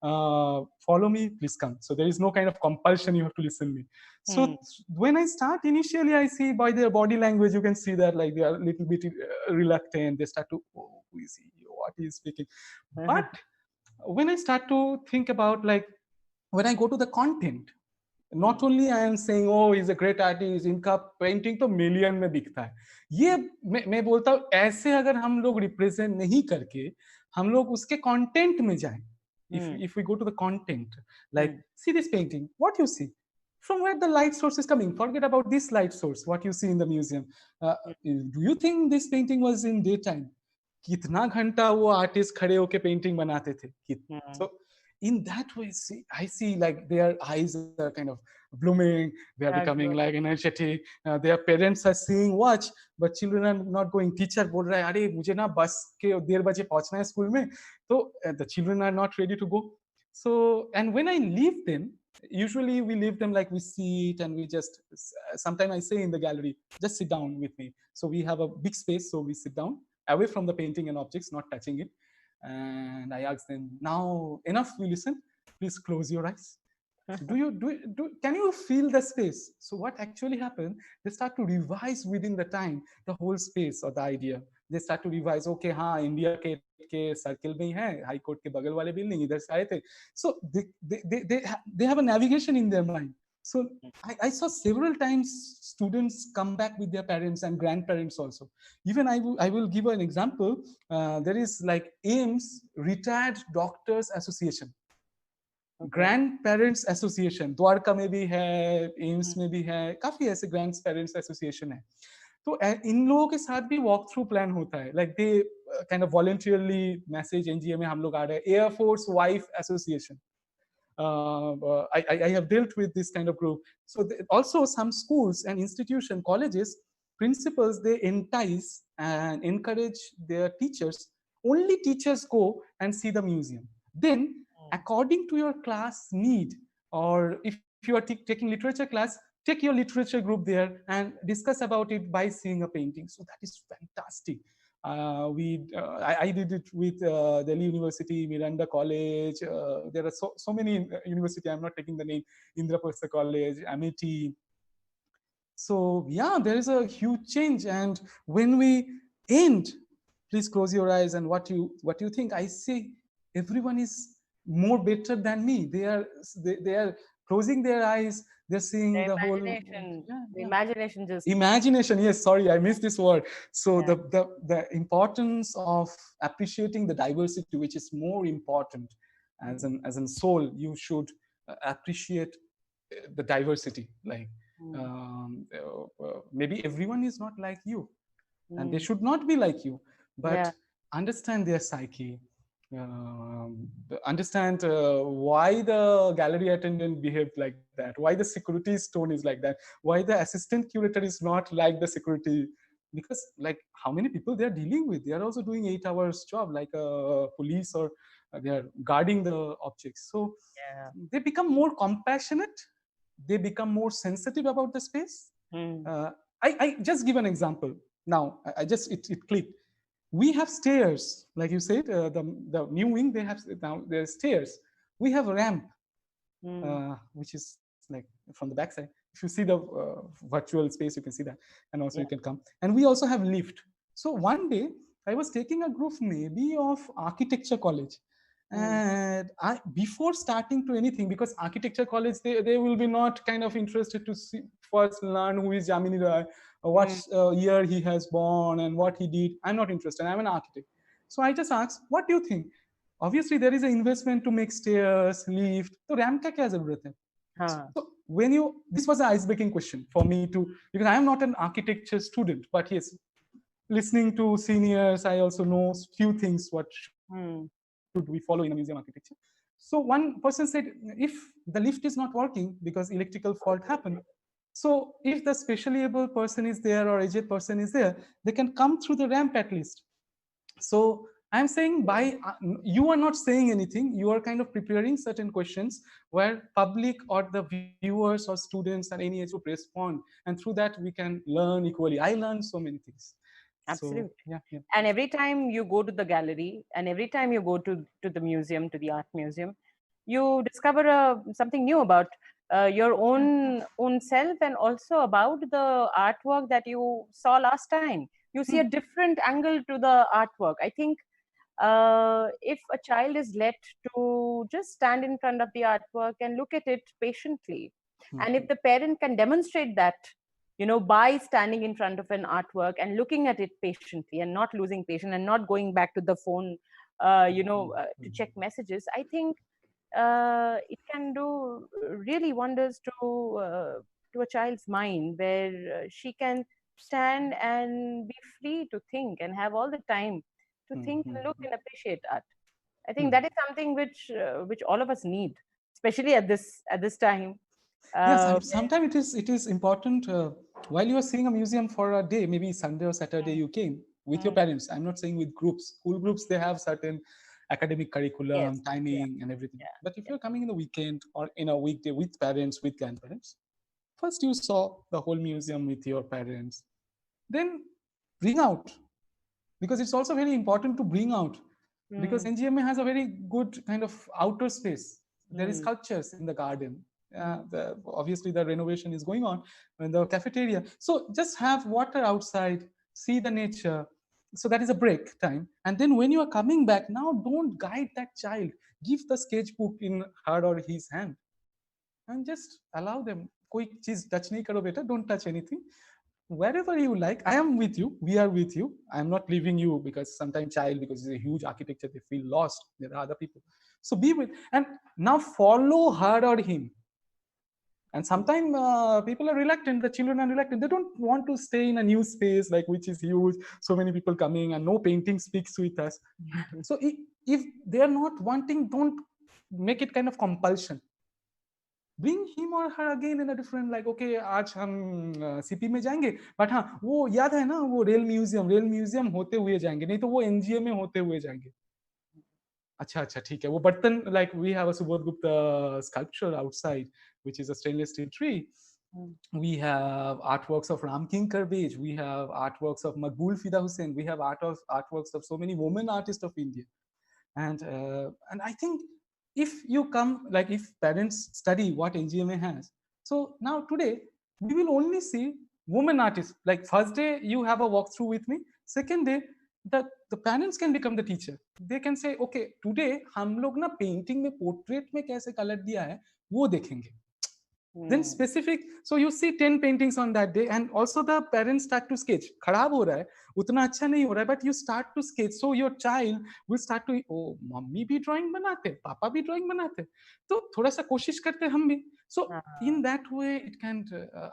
follow me, please come. So there is no kind of compulsion you have to listen me. So Hmm. when I start initially, I see by their body language, you can see that like they are a little bit reluctant. They start to, oh, who is he, what he is speaking. But when I start to think about like, when I go to the content, not only I am saying, oh, he's a great artist, इनका painting तो million में बिकता है, ये मैं बोलता हूँ ऐसे अगर हम लोग रिप्रेजेंट नहीं करके हम लोग उसके कंटेंट में जाएं, if we go to the content, like see this painting, what you see, from where the light source is coming, forget about this light source, what you see in the museum, do you think this painting was in daytime, कितना घंटा वो artist खड़े होके painting बनाते थे, so in that way, see, I see like their eyes are kind of blooming, they are becoming like energetic, their parents are seeing, watch, but children are not going. Teacher बोल रहा है, अरे मुझे ना बस के 1:30 पहुंचना है स्कूल में, तो the children are not ready to go. So, and when I leave them, usually we leave them like we sit and we just, sometimes I say in the gallery, just sit down with me. So we have a big space, so we sit down away from the painting and objects, not touching it. And I ask them, now enough, we listen, please close your eyes. Can you feel the space? So what actually happened, they start to revise within the time the whole space or the idea. They start to revise, okay, हाँ India के circle में ही है, high court के बगल वाले building इधर से आए थे. So they have a navigation in their mind. So I saw several times students come back with their parents and grandparents also. Even I will give an example. There is like AIMS, Retired Doctors Association, grand parents association, Dwarka में भी है, AIIMS में भी है, काफी ऐसे grand parents association है. तो इन लोगों के साथ भी वॉक थ्रू प्लान होता है, like they kind of voluntarily message NGO में हम लोग आ रहे हैं. Air force wife association, I have dealt with this kind of group. So also some schools and institution, colleges, principals, they entice and encourage their teachers. Only teachers go and see the museum. Then according to your class need, or if you are taking literature class, take your literature group there and discuss about it by seeing a painting. So that is fantastic. I did it with Delhi University, Miranda College. There are so many university. I'm not taking the name. Indraprastha College, Amity. So yeah, there is a huge change. And when we end, please close your eyes. And what you think? I say everyone is more better than me. They are closing their eyes. They're seeing the whole imagination. Just imagination. Yes, sorry, I missed this word. So the importance of appreciating the diversity, which is more important as an soul, you should appreciate the diversity. Like maybe everyone is not like you, and they should not be like you, but understand their psyche. Understand why the gallery attendant behaved like that, why the security's tone is like that, why the assistant curator is not like the security, because like how many people they are dealing with, they are also doing 8 hours job like a police, or they are guarding the objects. So they become more compassionate, they become more sensitive about the space. I just give an example now. I just it clicked. We have stairs, like you said, the new wing, they have now there's stairs. We have a ramp, which is like from the backside. If you see the virtual space, you can see that, and also you can come. And we also have lift. So one day I was taking a group maybe of architecture college, and before starting to anything, because architecture college, they will be not kind of interested to see, first learn who is Jamini Rai, what year he has born and what he did. I'm not interested, I'm an architect. So I just asked, what do you think? Obviously there is an investment to make stairs, lift, so ramp ka kya zarurat hai? So when this was an ice breaking question for me to, because I am not an architecture student, but yes, listening to seniors, I also know few things what should we follow in a museum architecture. So one person said, if the lift is not working because electrical fault happened, so if the specially able person is there or aged person is there, they can come through the ramp at least. So I'm saying you are not saying anything, you are kind of preparing certain questions where public or the viewers or students at any age would respond, and through that we can learn equally. I learned so many things. Absolutely. So, and every time you go to the gallery, and every time you go to the museum, to the art museum, you discover something new about your own self, and also about the artwork that you saw last time. You see a different angle to the artwork. I think if a child is let to just stand in front of the artwork and look at it patiently, and if the parent can demonstrate that, by standing in front of an artwork and looking at it patiently and not losing patience and not going back to the phone, to check messages, I think it can do really wonders to a child's mind, where she can stand and be free to think and have all the time to think and look and appreciate art. I think that is something which all of us need, especially at this time. Yes, Uh, sometimes it is important while you are seeing a museum for a day, maybe Sunday or Saturday you came with your mm, parents. I'm not saying with groups. School groups, they have certain academic yes, curriculum, yeah, timing, and everything. yeah, But if yeah. you're coming in the weekend or in a weekday with parents, with grandparents, first you saw the whole museum with your parents. Then bring out, because it's also very important to bring out, because Mm, NGMA has a very good kind of outer space. There is mm, sculptures in the garden. mm, Obviously, the renovation is going on in the cafeteria. So just have water outside, see the nature. So that is a break time. And then when you are coming back, now don't guide that child. Give the sketchbook in her or his hand and just allow them. कोई चीज touch नहीं करो बेटा, don't touch anything. Wherever you like, I am with you, we are with you. I am not leaving you, because sometimes child, because it's a huge architecture, they feel lost, there are other people. So be with, and now follow her or him. And sometimes people are reluctant, the children are reluctant, they don't want to stay in a new space like which is huge, so many people coming and no painting speaks with us. So if they are not wanting, don't make it kind of compulsion. Bring him or her again in a different, like, okay, आज हम CP में जाएंगे, but हाँ वो याद है ना, वो रेल म्यूजियम होते हुए जाएंगे, नहीं तो वो एनजीए में होते हुए जाएंगे. अच्छा अच्छा ठीक है, वो बर्तन, like we have a Subodh Gupta sculpture outside, which is a stainless steel tree. mm, We have artworks of Ram Kinkar Bej, we have artworks of Maqbool Fida Hussain, we have artworks of so many women artists of India. And I think if you come, like if parents study what NGMA has, so now today we will only see women artists. Like first day you have a walkthrough with me, second day the parents can become the teacher. They can say, okay, today हम लोग ना painting में portrait में कैसे colour दिया है वो देखेंगे. Then mm. specific, so you see 10 paintings on that day, and also the parents start to sketch. खराब हो रहा है, उतना अच्छा नहीं हो रहा है, but you start to sketch, so your child will start to, oh mummy भी ड्राइंग बनाते, पापा भी ड्राइंग बनाते, तो थोड़ा सा कोशिश करते हम भी. So Uh, in that way it can,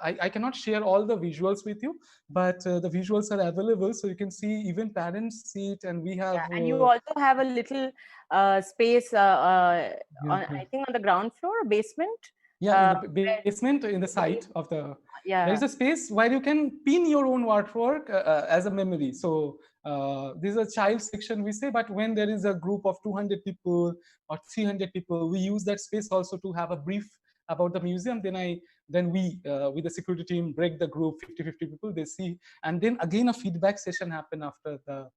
I cannot share all the visuals with you, but the visuals are available, so you can see, even parents see it, and we have yeah, and you also have a little space, yeah, on, yeah. I think, on the ground floor, basement. Yeah, in the Where, basement, in the side where, of the, there is yeah. a space where you can pin your own artwork as a memory. So this is a child section, we say, but when there is a group of 200 people or 300 people, we use that space also to have a brief about the museum. Then we with the security team break the group, 50 people, they see, and then again a feedback session happen after the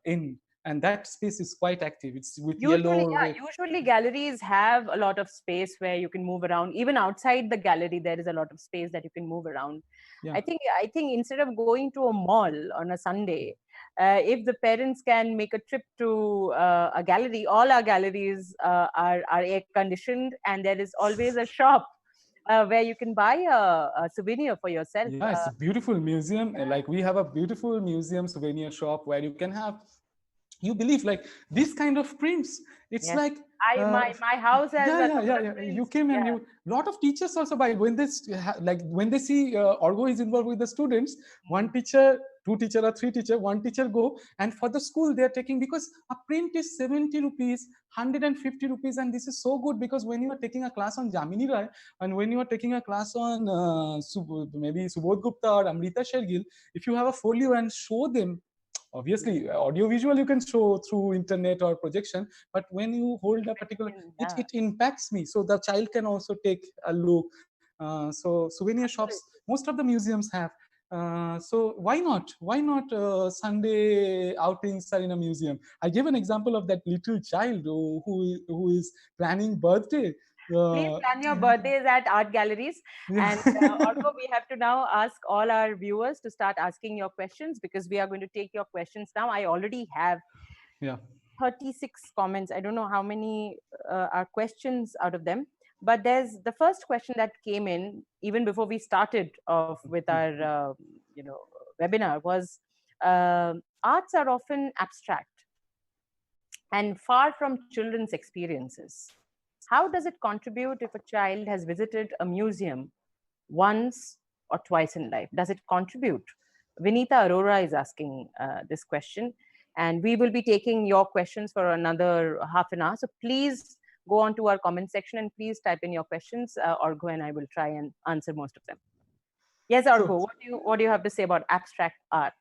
in, and that space is quite active. It's with Usually, yellow, red. yeah, usually galleries have a lot of space where you can move around. Even outside the gallery, there is a lot of space that you can move around. Yeah. I think instead of going to a mall on a Sunday, if the parents can make a trip to a gallery, all our galleries are air conditioned, and there is always a shop where you can buy a souvenir for yourself. Yeah, it's a beautiful museum. Like we have a beautiful museum souvenir shop where you can have, you believe, like this kind of prints. It's Yes, like, I uh, my house has yeah, a yeah, couple yeah, of yeah. You prints. came, and Yeah. you, lot of teachers also buy when they like when they see Argo is involved with the students. One teacher, two teacher, or three teacher, one teacher go, and for the school they are taking, because a print is 70 rupees, 150 rupees, and this is so good, because when you are taking a class on Jamini Rai, and when you are taking a class on maybe Subodh Gupta or Amrita Shergill, if you have a folio and show them, obviously audio visual you can show through internet or projection, but when you hold a particular, Yeah, it impacts me, so the child can also take a look. So souvenir shops, absolutely. most of the museums have, So why not? Why not Sunday outings are in a museum? I gave an example of that little child who is planning birthday. Please Uh, plan your birthdays at art galleries. yeah, And Argo, we have to now ask all our viewers to start asking your questions, because we are going to take your questions now. I already have yeah. 36 comments. I don't know how many are questions out of them, but there's the first question that came in even before we started off with our webinar was, arts are often abstract and far from children's experiences. How does it contribute if a child has visited a museum once or twice in life? Does it contribute? Vinita Arora is asking this question, and we will be taking your questions for another half an hour. So please go on to our comment section and please type in your questions. Argo and I will try and answer most of them. Yes, Argo, So what do you have to say about abstract art?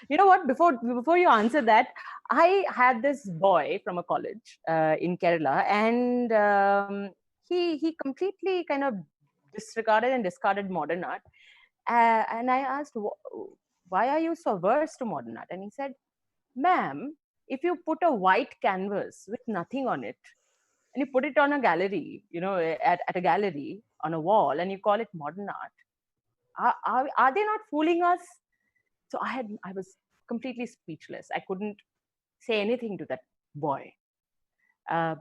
You know what? Before you answer that, I had this boy from a college in Kerala, and he completely kind of disregarded and discarded modern art. And I asked, why are you so averse to modern art? And he said, "Ma'am, if you put a white canvas with nothing on it and you put it on a gallery, at a gallery on a wall, and you call it modern art, are they not fooling us?" So I was completely speechless. I couldn't say anything to that boy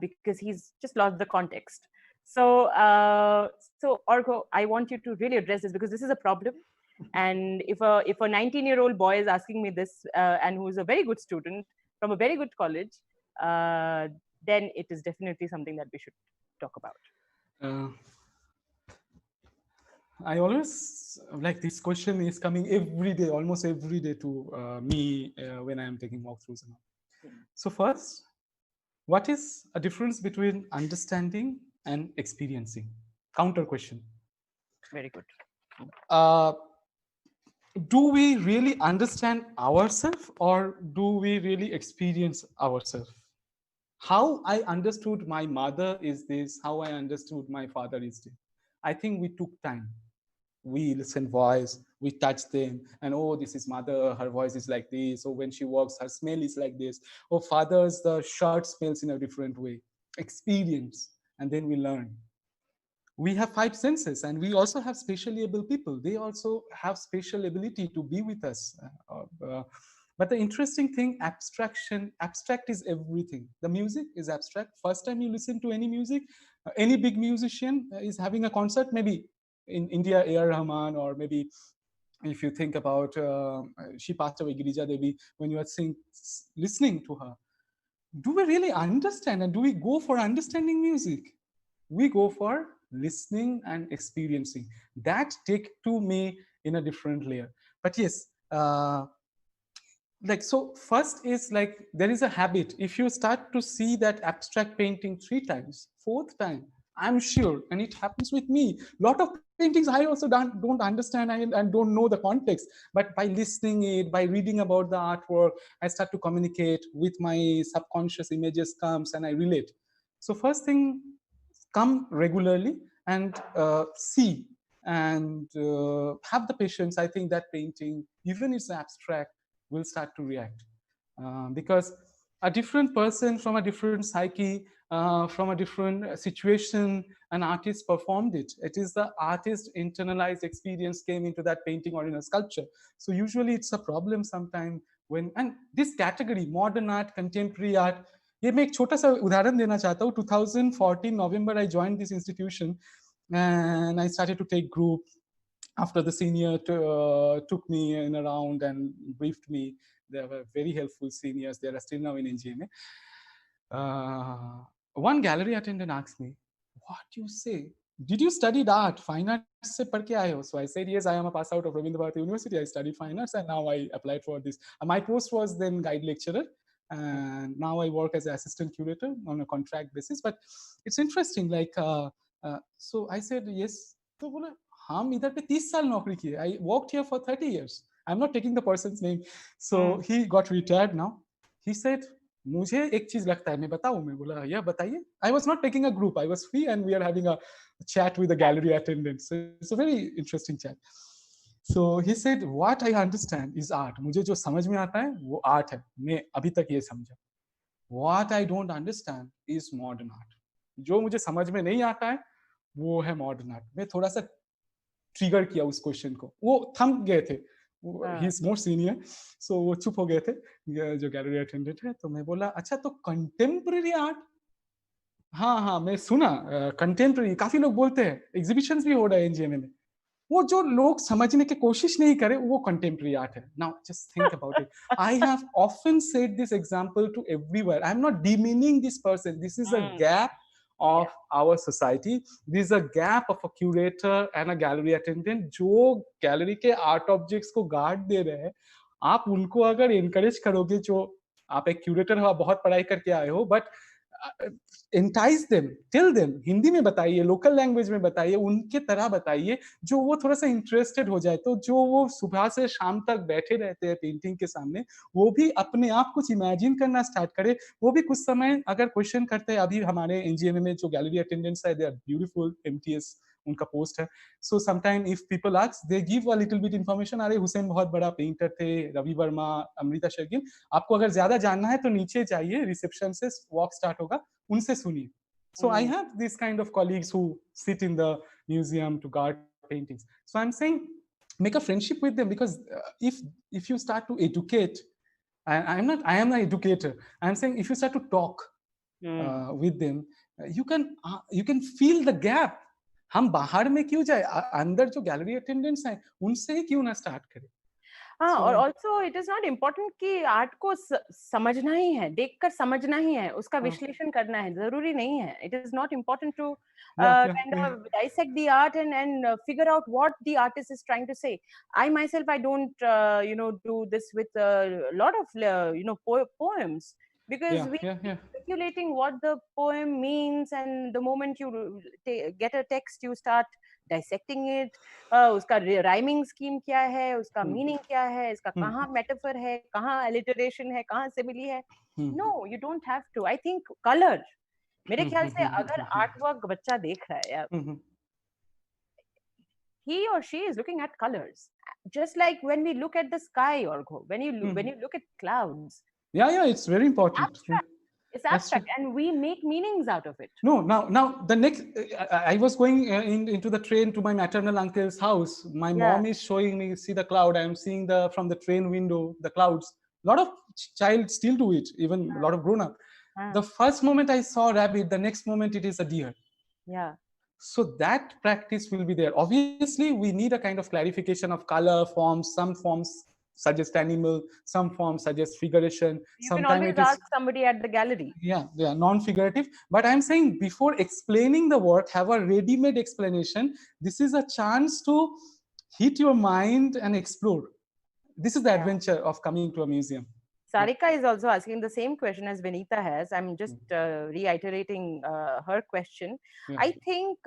because he's just lost the context. So Argo, I want you to really address this, because this is a problem. And if a 19-year-old boy is asking me this, and who is a very good student from a very good college, then it is definitely something that we should talk about. uh, I always like this question is coming every day, almost every day to me when I am taking walkthroughs and all. So first, what is a difference between understanding and experiencing? Counter question. Very good. Uh, do we really understand ourselves, or do we really experience ourselves? How I understood my mother is this, how I understood my father is this. I think we took time. We listen voice, we touch them, and oh, this is mother, her voice is like this. Or when she walks, her smell is like this. Or father's, the shirt smells in a different way. Experience, and then we learn. We have five senses, and we also have spatially able people. They also have spatial ability to be with us. But the interesting thing, abstract is everything. The music is abstract. First time you listen to any music, any big musician is having a concert, maybe in India, A.R. Rahman, or maybe if you think about, she passed away, Girija Devi, when you are listening to her, do we really understand, and do we go for understanding music? We go for listening and experiencing. That take to me in a different layer. But yes, like, so first is like, there is a habit. If you start to see that abstract painting 3 times, fourth time, I'm sure, and it happens with me, a lot of paintings I also don't understand and don't know the context, but by listening it, by reading about the artwork, I start to communicate with my subconscious, images comes and I relate. So first thing, come regularly and see, and have the patience. I think that painting, even it's abstract, will start to react, because a different person from a different psyche, from a different situation, an artist performed it. It is the artist internalized experience came into that painting or in a sculpture. So usually it's a problem sometime when, and this category, modern art, contemporary art, ये मैं एक छोटा सा उदाहरण देना चाहता हूँ. 2014 November I joined this institution and I started to take group. After the senior took me in around and briefed me, they were very helpful seniors. They are still now in NGMA. One gallery attendant asked me, "What you say? Did you study art? Fine arts se padh ke aaye ho?" So I said, "Yes, I am a pass out of Rabindra Bharati University. I studied fine arts and now I applied for this." My post was then guide lecturer, and now I work as an assistant curator on a contract basis. But it's interesting, like, so I said, "Yes." So बोला, हम इधर पे 30 साल नौकरी किए. I worked here for 30 years. I'm not taking the person's name. So he got retired now. He said, मुझे एक चीज लगता है, मैं बताऊं? मैं बोला, yeah, बताइए. I was not taking a group. I was free and we are having a chat with the gallery attendants. So it's a very interesting chat. So he said, what I understand is art. मुझे जो समझ में आता है वो art है, मैं अभी तक ये समझा. What I don't understand is modern art. जो मुझे समझ में नहीं आता है वो है मॉडर्न आर्ट. मैं थोड़ा सा ट्रिगर किया उस क्वेश्चन को, वो थम गए थे. ही इज मोर सीनियर, सो वो चुप हो गए थे जो गैलरी अटेंडेंट है. तो मैं बोला अच्छा तो कंटेम्प्रेरी आर्ट. हाँ हाँ मैं सुना कंटेम्प्रेरी काफी लोग बोलते हैं, एग्जीबिशंस भी हो रहा है एनजीएमए में. वो जो लोग समझने की कोशिश नहीं करे वो कंटेम्प्रेरी आर्ट है. Now just think about it. I have often said this example to everywhere. I am not demeaning this person. This is a gap of our society. This is a gap of a curator and a gallery attendant जो gallery के art objects को guard दे रहे हैं. आप उनको अगर encourage करोगे, जो आप एक क्यूरेटर हो, आप बहुत पढ़ाई करके आए हो, but entice them, tell them, Hindi में बताइए, लोकल लैंग्वेज में बताइए, उनके तरह बताइए जो वो थोड़ा सा इंटरेस्टेड हो जाए. तो जो वो सुबह से शाम तक बैठे रहते हैं पेंटिंग के सामने, वो भी अपने आप कुछ इमेजिन करना स्टार्ट करे. वो भी कुछ समय अगर क्वेश्चन करते हैं. अभी हमारे एनजीएमए में जो गैलरी अटेंडेंट्स है, दे आर ब्यूटीफुल, एमटीएस उनका पोस्ट है. So sometime if people ask, they give a little bit information. अरे हुसैन बहुत बड़ा पेंटर थे, रवि वर्मा, अमृता शर्गिल. आपको अगर ज्यादा जानना है तो नीचे जाइए, रिसेप्शन से वॉक स्टार्ट होगा, उनसे सुनिए. So I have this kind of colleagues who sit in the museum to guard paintings. So I'm saying make a friendship with them, because if you start to educate, I am an educator. I'm saying if you start to talk with them, you can feel the gap. हम बाहर में क्यों जाए, अंदर जो gallery attendants हैं उनसे ही क्यों ना स्टार्ट करें. हाँ, और also it is not important कि आर्ट को समझना ही है, देखकर समझना ही है, उसका विश्लेषण करना है, जरूरी नहीं है. It is not important to kind of dissect the art and figure out what the artist is trying to say. I myself, I don't do this with a lot of poems, because we speculating what the poem means, and the moment you get a text, you start dissecting it. उसका rhyming scheme क्या है, उसका meaning क्या है, इसका कहाँ metaphor है, कहाँ अलिटरेशन है, कहाँ सिमिली है. No, you don't have to. I think colour, मेरे ख्याल से अगर आर्ट वर्क बच्चा देख रहा है, he or she is looking at colors, just like when we look at the sky, or when you look at clouds. Yeah, it's very important. Abstract. It's abstract, and we make meanings out of it. No, now the next, I was going into the train to my maternal uncle's house. My mom is showing me, see the cloud. I am seeing from the train window the clouds. A lot of child still do it, even a lot of grown up. The first moment I saw rabbit, the next moment it is a deer. Yeah. So that practice will be there. Obviously, we need a kind of clarification of color, forms. Some forms suggest animal, some forms suggest figuration. You can always ask somebody at the gallery. Yeah, they are non-figurative. But I'm saying before explaining the work, have a ready-made explanation. This is a chance to hit your mind and explore. This is the adventure of coming to a museum. Sarika is also asking the same question as Vinita has. I'm just reiterating her question. I think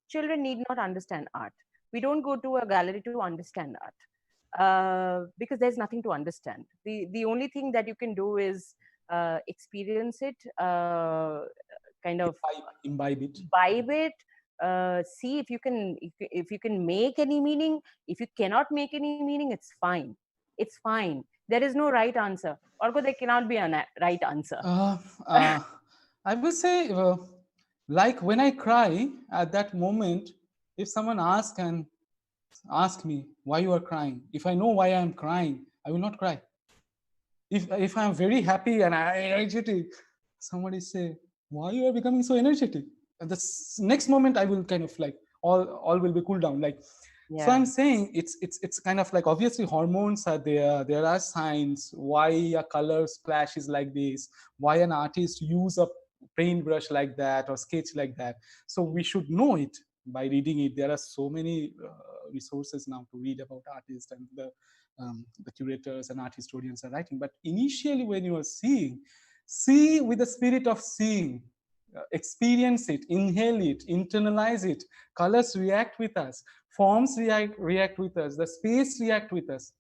children need not understand art. We don't go to a gallery to understand art, because there's nothing to understand. The only thing that you can do is experience it, kind of imbibe it. See if you can make any meaning. If you cannot make any meaning, it's fine. It's fine. There is no right answer. Or there cannot be a right answer. I will say, like when I cry at that moment, if someone ask me why you are crying, if I know why I am crying, I will not cry. If I am very happy and energetic, somebody say, why you are becoming so energetic? And the next moment I will kind of like all will be cool down. Like, so I'm saying it's kind of like, obviously hormones are there. There are signs why a color splash is like this, why an artist use a paintbrush like that or sketch like that. So we should know it by reading it. There are so many resources now to read about artists, and the curators and art historians are writing. But initially, when you are see with the spirit of seeing. Experience it, inhale it, internalize it. Colors react with us, forms react with us, the space react with us.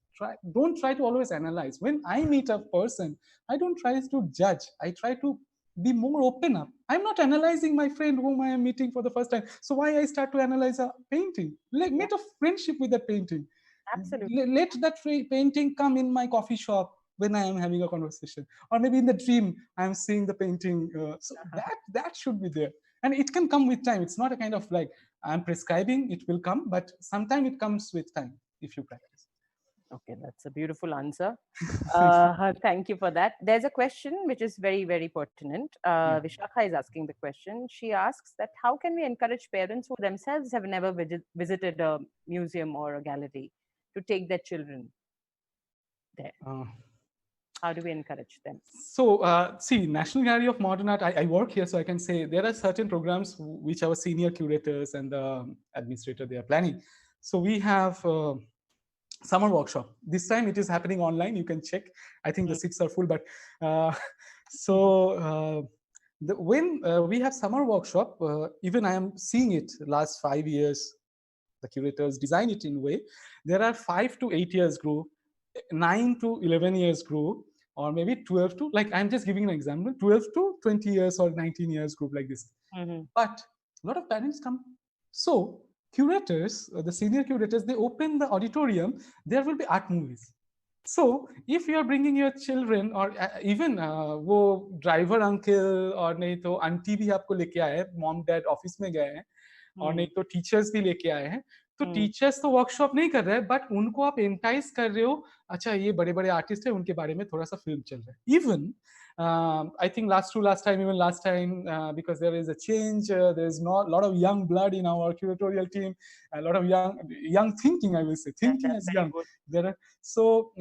Don't try to always analyze. When I meet a person, I don't try to judge. I try to be more open up. I'm not analyzing my friend whom I am meeting for the first time. So why I start to analyze a painting? Like, Yeah, make a friendship with that painting. absolutely. Let that painting come in my coffee shop when I am having a conversation, or maybe in the dream I am seeing the painting. So that should be there, and it can come with time. It's not a kind of like I'm prescribing it will come, but sometimes it comes with time if you practice. Okay, that's a beautiful answer. Thank you. Thank you for that. There's a question which is very, very pertinent. Yeah. Vishakha is asking the question. She asks that how can we encourage parents who themselves have never visited a museum or a gallery to take their children there? Uh, How do we encourage them? So, see, National Gallery of Modern Art, I work here, so I can say there are certain programs which our senior curators and the administrator, they are planning. So we have summer workshop. This time it is happening online. You can check. I think the seats are full, but uh, so when we have summer workshop, even I am seeing it last 5 years. The curators design it in a way. There are 5 to 8 years group, 9 to 11 years group, or maybe 12 to, like, I'm just giving an example, 12 to 20 years or 19 years group, like this. Mm-hmm. But a lot of parents come. So curators, the senior curators, they open the auditorium. There will be art movies. So if you are bringing your children, or even वो driver uncle और नहीं तो aunty भी आपको लेके आए हैं, mom dad office में गए हैं, और नहीं तो टीचर्स भी लेके आए हैं, तो टीचर्स तो वर्कशॉप नहीं कर रहे हैं, बट उनको आप एंटाइज कर रहे हो, अच्छा ये बड़े बड़े आर्टिस्ट है, उनके बारे में थोड़ा सा फिल्म चल रहा है. Even I think last time, even last time, because there is a change, there is not a lot of young blood in our curatorial team, a lot of young thinking, I will say, thinking That's as very young. good. There are, so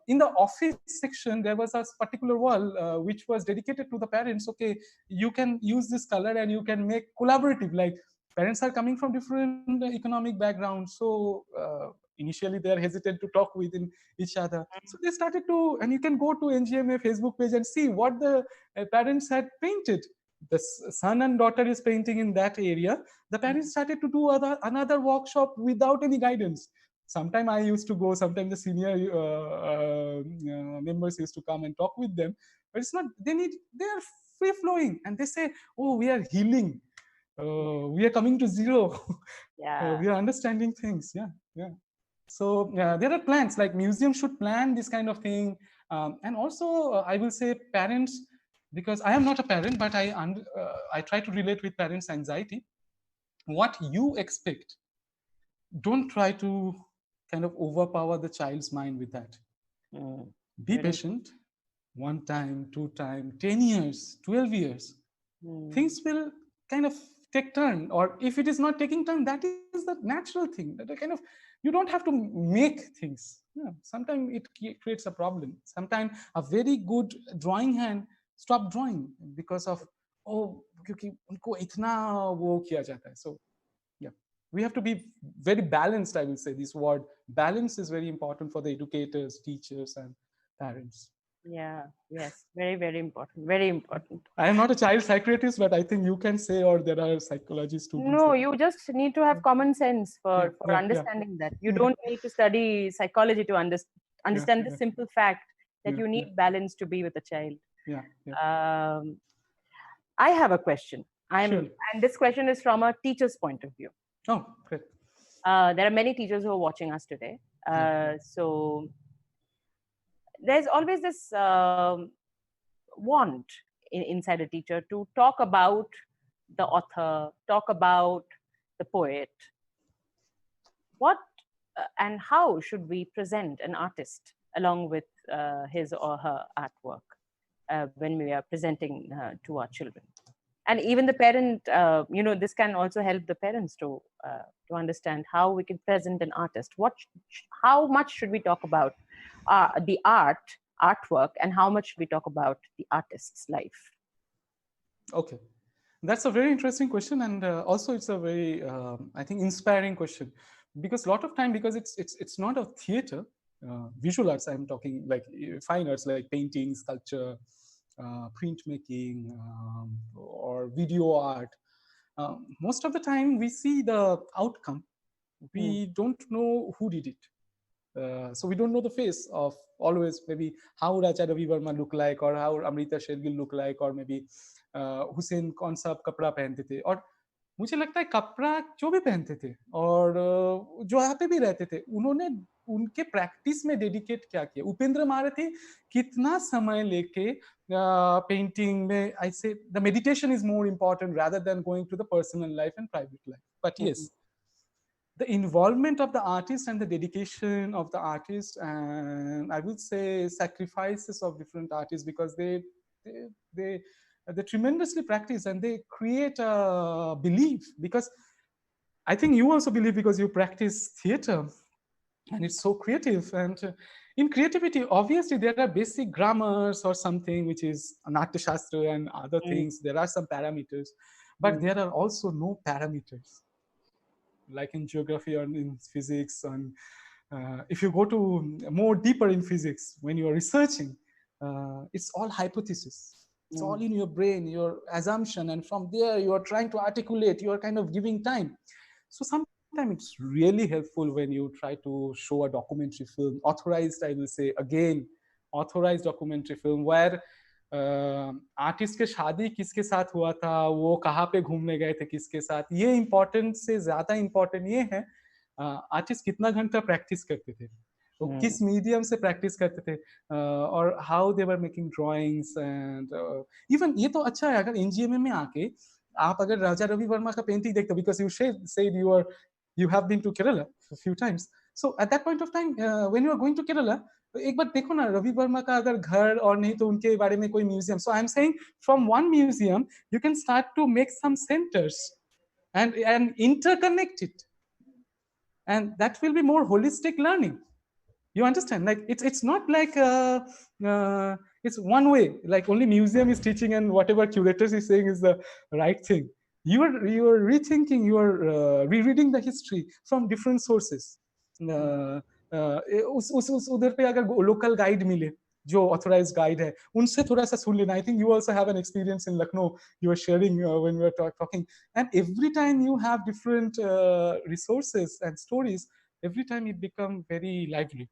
in the office section, there was a particular wall which was dedicated to the parents. Okay, you can use this color and you can make collaborative, like parents are coming from different economic backgrounds, so initially they are hesitant to talk within each other, so they started to, and you can go to NGMA Facebook page and see what the parents had painted. The son and daughter is painting in that area. The parents started to do another workshop without any guidance. Sometime I used to go, sometimes the senior members used to come and talk with them, but it's not, they are free flowing, and they say, oh, we are healing, we are coming to zero. Yeah. We are understanding things. Yeah. So there are plans, like museums should plan this kind of thing, and also I will say parents, because I am not a parent, but I try to relate with parents' anxiety. What you expect, don't try to kind of overpower the child's mind with that. Be Very. patient. One time, two time, 10 years, 12 years, things will kind of take turn. Or if it is not taking turn, that is the natural thing, that kind of, you don't have to make things. Yeah, sometimes it creates a problem. Sometimes a very good drawing hand stop drawing because of, oh, क्योंकि उनको इतना वो किया जाता है. So yeah, we have to be very balanced. I will say this word balance is very important for the educators, teachers, and parents. Yeah, yes, very, very important. Very important. I am not a child psychiatrist, but I think you can say, or there are psychology students. No, you just need to have common sense Yeah, for yeah, yeah, understanding that. You don't need to study psychology to yeah, understand the yeah, simple fact that yeah, you yeah, need balance to be with a child. yeah, yeah. I have a question. Sure. And this question is from a teacher's point of view. Oh, great. There are many teachers who are watching us today. So there's always this want inside a teacher to talk about the author, talk about the poet. What and how should we present an artist along with his or her artwork when we are presenting to our children? And even the parent, this can also help the parents to understand how we can present an artist. How much should we talk about the artwork, and how much should we talk about the artist's life? Okay, that's a very interesting question, and also it's a very, I think, inspiring question, because a lot of time, because it's not a theater, visual arts. I'm talking like fine arts, like painting, sculpture, printmaking, or video art. Most of the time, we see the outcome. We don't know who did it. So we don't know the face of always maybe how Raja Ravi Verma look like, or how Amrita Shergill look like, or maybe Hussein कौन सा कपड़ा पहनते थे. और मुझे लगता है कपड़ा जो भी पहनते थे और जो यहाँ पे भी रहते थे, उन्होंने उनके प्रैक्टिस में डेडिकेट क्या किया. उपेंद्र महारथी कितना समय लेके पेंटिंग में, आई से the meditation is more important rather than going to the personal life and private life. But yes, the involvement of the artist and the dedication of the artist, and I would say sacrifices of different artists, because they they, they tremendously practice and they create a belief. Because I think you also believe, because you practice theater and it's so creative. And in creativity, obviously there are basic grammars or something which is Natya Shastra and other things. There are some parameters, but there are also no parameters like in geography or in physics. And if you go to more deeper in physics, when you are researching, it's all hypothesis. It's all in your brain, your assumption, and from there you are trying to articulate. You are kind of giving time. So sometimes it's really helpful when you try to show a documentary film, authorized, I will say again, authorized documentary film, where artist के शादी किसके साथ हुआ था, वो कहाँ पे घूमने गए थे किसके साथ. ये इम्पोर्टेंट से ज्यादा इम्पोर्टेंट ये है आर्टिस्ट कितना घंटा प्रैक्टिस करते थे, वो किस मीडियम से प्रैक्टिस करते थे, और how they were making drawings. And even ये तो अच्छा है अगर एनजीएमए में आके आप अगर राजा रवि वर्मा का पेंटिंग देखते हो, because you said you have been to Kerala a few times. So at that point of time, when you are going to Kerala, एक बार देखो ना रवि वर्मा का अगर घर, और नहीं तो उनके बारे में कोई museum. So I'm saying from one museum you can start to make some centers and interconnect it, and that will be more holistic learning. You understand? Like it's not like it's one way, like only museum is teaching and whatever curators is saying is the right thing. You are rethinking, you are rereading the history from different sources. उस उधर पे अगर local guide मिले जो authorised guide है, उनसे थोड़ा सा सुन लेना. I think you also have an experience in Lucknow, you are sharing when we are talking. And every time you have different resources and stories, every time it become very lively.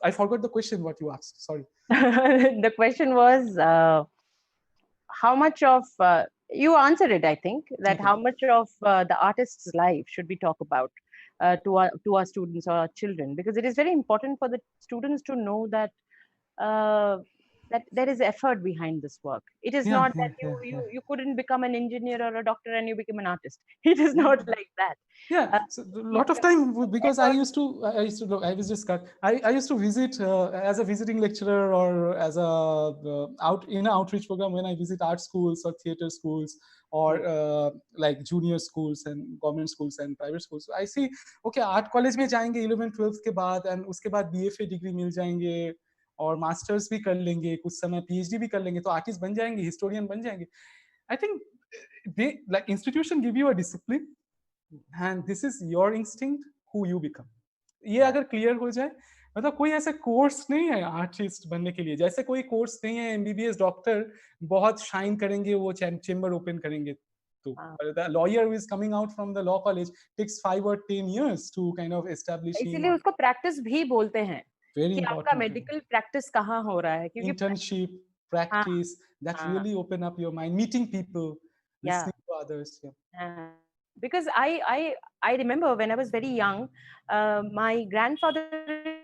I forgot the question what you asked. Sorry. The question was how much of you answered it. I think that Okay. how much of the artist's life should we talk about to our students or our children, because it is very important for the students to know that that there is effort behind this work. It is Yeah, not that yeah, yeah, yeah. you couldn't become an engineer or a doctor and you become an artist. It is Yeah. not like that. Yeah, so a lot of time, because I used to, look, I was just cut. I used to visit as a visiting lecturer, or as a out in an outreach program when I visit art schools or theater schools, or like junior schools and government schools and private schools. So I see, okay, art college में जाएंगे 11th 12th के बाद, and उसके बाद BFA degree मिल जाएंगे, और masters भी कर लेंगे, कुछ समय PhD भी कर लेंगे, तो आर्टिस्ट बन जाएंगे, हिस्टोरियन बन जाएंगे. I think they, like, institution give you a discipline, and this is your instinct who you become. ये अगर क्लियर हो जाए, मतलब कोई ऐसा कोर्स नहीं है आर्टिस्ट बनने के लिए, जैसे कोई कोर्स नहीं है एमबीबीएस डॉक्टर बहुत शाइन करेंगे वो चेम्बर ओपन करेंगे. तो the lawyer who is coming out from the law college takes 5 or 10 years to kind of establish him. इसीलिए उसको प्रैक्टिस भी बोलते हैं Very कि आपका important. मेडिकल प्रैक्टिस कहाँ हो रहा है, क्योंकि Internship, practice, that really open up your mind, meeting people, listening to others. Because I remember when I was very young, my grandfather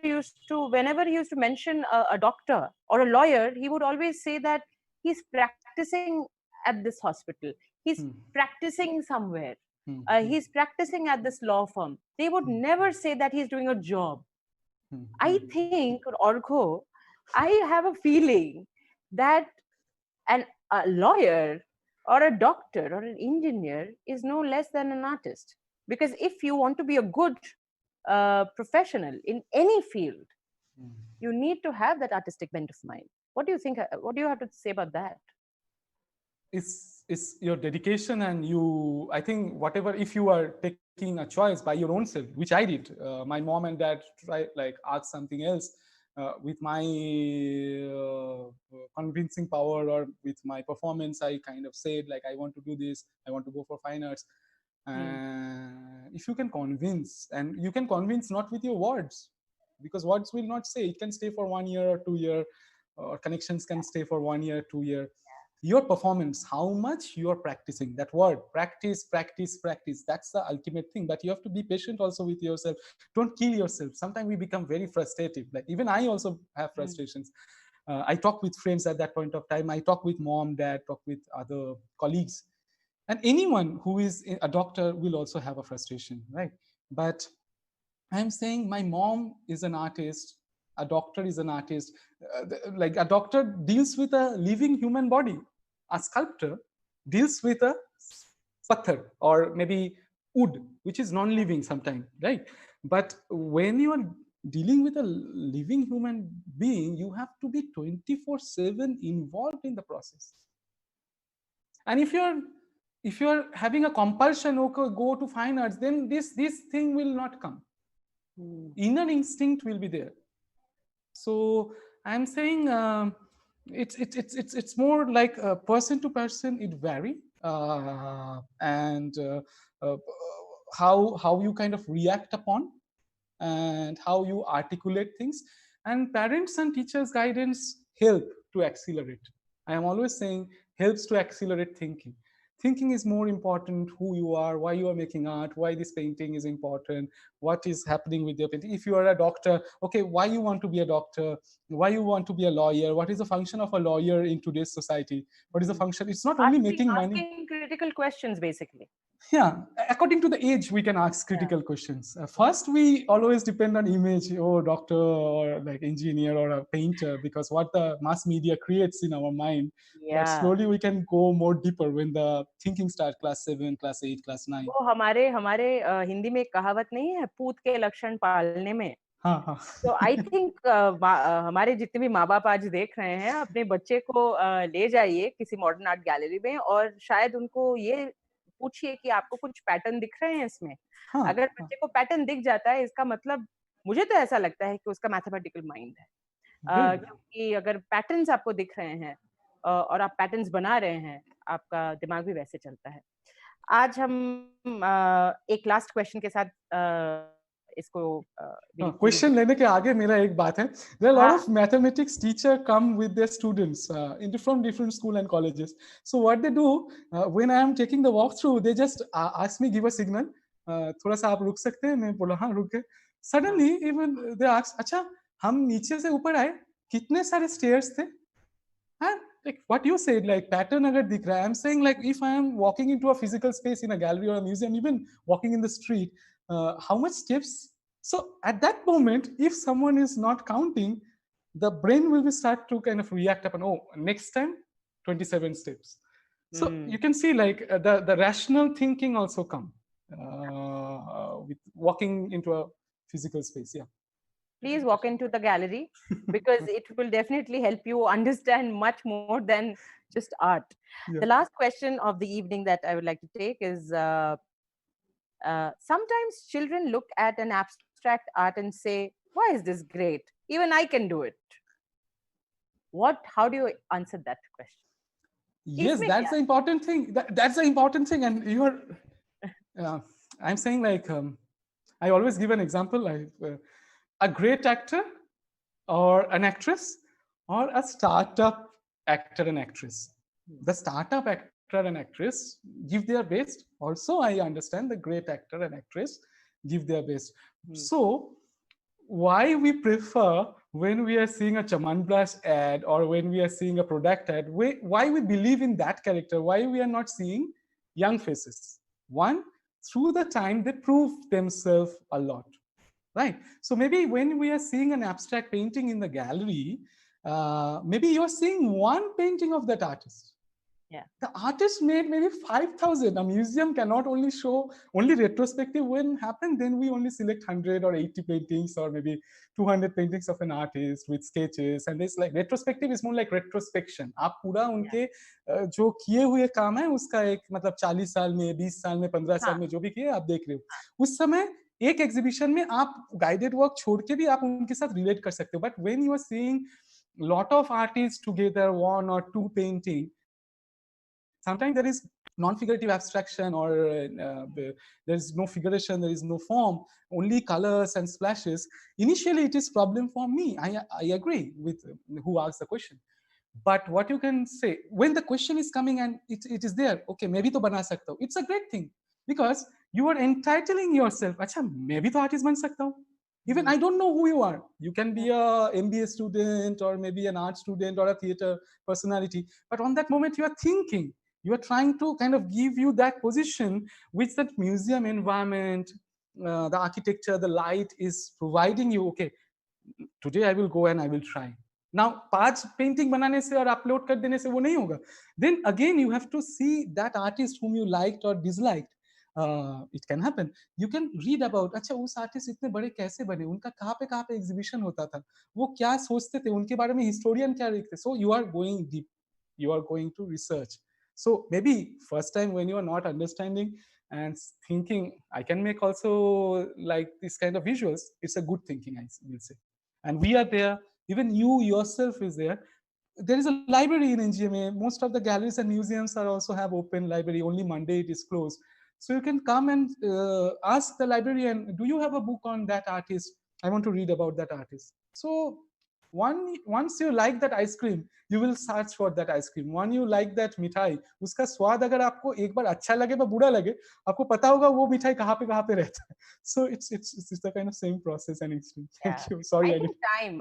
used to, whenever he used to mention a doctor or a lawyer, he would always say that he's practicing at this hospital, he's practicing somewhere, he's practicing at this law firm. They would never say that he's doing a job. I think, Argha, I have a feeling that a lawyer or a doctor or an engineer is no less than an artist. Because if you want to be a good professional in any field, you need to have that artistic bent of mind. What do you think? What do you have to say about that? It's your dedication, and you, I think, whatever, if you are taking a choice by your own self, which I did. My mom and dad try, like, ask something else. With my convincing power or with my performance, I kind of said, like, I want to do this, I want to go for fine arts. if you can convince, and you can convince not with your words, because words will not say, it can stay for 1 year or 2 year, or connections can stay for 1 year, 2 year. Your performance, how much you are practicing that word, practice, practice, practice, that's the ultimate thing. But you have to be patient also with yourself. Don't kill yourself. Sometimes we become very frustrated. Like even I also have frustrations. I talk with friends at that point of time. I talk with mom, dad, talk with other colleagues, and anyone who is a doctor will also have a frustration, right? But I'm saying my mom is an artist, a doctor is an artist. Like a doctor deals with a living human body, a sculptor deals with a pathar or maybe wood, which is non-living sometimes, right? But when you are dealing with a living human being, you have to be 24/7 involved in the process. And if you're having a compulsion, okay, go to fine arts, then this thing will not come. Inner instinct will be there. So I'm saying it's more like person to person it vary, and uh, how you kind of react upon, and how you articulate things, and parents and teachers guidance help to accelerate. I am always saying helps to accelerate thinking. Thinking is more important, who you are, why you are making art, why this painting is important, what is happening with your painting. If you are a doctor, okay, why you want to be a doctor, why you want to be a lawyer, what is the function of a lawyer in today's society, what is the function. It's not only making money. Asking critical questions, basically. Yeah, according to the age we can ask critical questions. First we always depend on image, or doctor or like engineer or a painter, because what the mass media creates in our mind. But slowly we can go more deeper when the thinking start class 7, class 8, class 9. वो हमारे हमारे हिंदी में एक कहावत नहीं है, पूत के लक्षण पालने में. हाँ हाँ. तो आई थिंक हमारे जितने भी माँ बाप आज देख रहे हैं, अपने बच्चे को ले जाइए किसी मॉडर्न आर्ट गैलरी में और शायद उनको ये पूछिए कि आपको कुछ पैटर्न दिख रहे हैं इसमें. अगर बच्चे को पैटर्न दिख जाता है, इसका मतलब मुझे तो ऐसा लगता है कि उसका मैथमेटिकल माइंड है. क्योंकि अगर पैटर्न्स आपको दिख रहे हैं और आप पैटर्न्स बना रहे हैं, आपका दिमाग भी वैसे चलता है. आज हम एक लास्ट क्वेश्चन के साथ इसको क्वेश्चन लेने के आगे मेरा एक बात है. There are a lot of mathematics teacher come with their students in different school and colleges. So what they do when I am taking the walkthrough, they just ask me, give a signal, थोड़ा सा आप रुक सकते हैं. मैं बोला हाँ रुक गए. Suddenly even they ask, अच्छा हम नीचे से ऊपर आए, कितने सारे stairs थे. And like what you said, like pattern agar dikh raha hai, I'm saying like if I am walking into a physical space in a gallery or a museum, even walking in the street, how much steps. So at that moment, if someone is not counting, the brain will be start to kind of react upon, oh, next time 27 steps. So you can see like the rational thinking also come with walking into a physical space. Yeah. Please walk into the gallery, because it will definitely help you understand much more than just art. The last question of the evening that I would like to take is, sometimes children look at an abstract art and say, why is this great? Even I can do it. How do you answer that question? Yes, that's the important thing. That's the important thing. And you are, I'm saying like, I always give an example, like a great actor or an actress or a startup actor and actress. The startup actor and actress give their best. Also, I understand the great actor and actress give their best. So why we prefer when we are seeing a Chaman Blush ad or when we are seeing a product ad, why we believe in that character, why we are not seeing young faces? One, through the time they prove themselves a lot. Right. So maybe when we are seeing an abstract painting in the gallery, maybe you're seeing one painting of that artist. Yeah. The artist made maybe 5,000. A museum cannot only show only retrospective when happened, then we only select 100 or 80 paintings or maybe 200 paintings of an artist with sketches. And it's like retrospective is more like retrospection. आप पूरा उनके जो किए हुए काम है उसका एक मतलब 40 साल में 20 साल में 15 साल में जो भी किए आप देख रहे हो. उस समय एक एग्जीबिशन में आप गाइडेड वर्क छोड़ के भी आप उनके साथ रिलेट कर सकते हो. But when you are seeing lot of artist together, one और two painting, sometimes there is non-figurative abstraction, or there is no figuration, there is no form, only colors and splashes. Initially it is problem for me. I agree with who asked the question. But what you can say, when the question is coming and it is there, okay, maybe to bana sakta hu, it's a great thing, because you are entitling yourself, acha maybe to artist ban sakta hu. Even I don't know who you are, you can be a MBA student, or maybe an art student, or a theater personality, but on that moment you are thinking, you are trying to kind of give you that position which that museum environment, the architecture, the light is providing you. Okay, today I will go and I will try. Now 5 painting banane se aur upload kar dene se wo nahi hoga. Then again you have to see that artist whom you liked or disliked. It can happen. You can read about, अच्छा उस artist इतने बड़े कैसे बने, उनका कहाँ पे exhibition होता था, वो क्या सोचते थे, उनके बारे में हिस्टोरियन क्या लिखते. So you are going deep, you are going to research. So maybe first time when you are not understanding and thinking, I can make also like this kind of visuals, it's a good thinking, I will say. And we are there, even you yourself is there. There is a library in NGMA. Most of the galleries and museums are also have open library. Only Monday it is closed, so you can come and ask the librarian, do you have a book on that artist, I want to read about that artist. So once you like that ice cream, you will search for that ice cream. One you like that मिठाई, उसका स्वाद अगर आपको एक बार अच्छा लगे या बुरा लगे, आपको पता होगा वो मिठाई कहाँ पे रहता है. So it's the kind of same process and experience. Thank you. Sorry,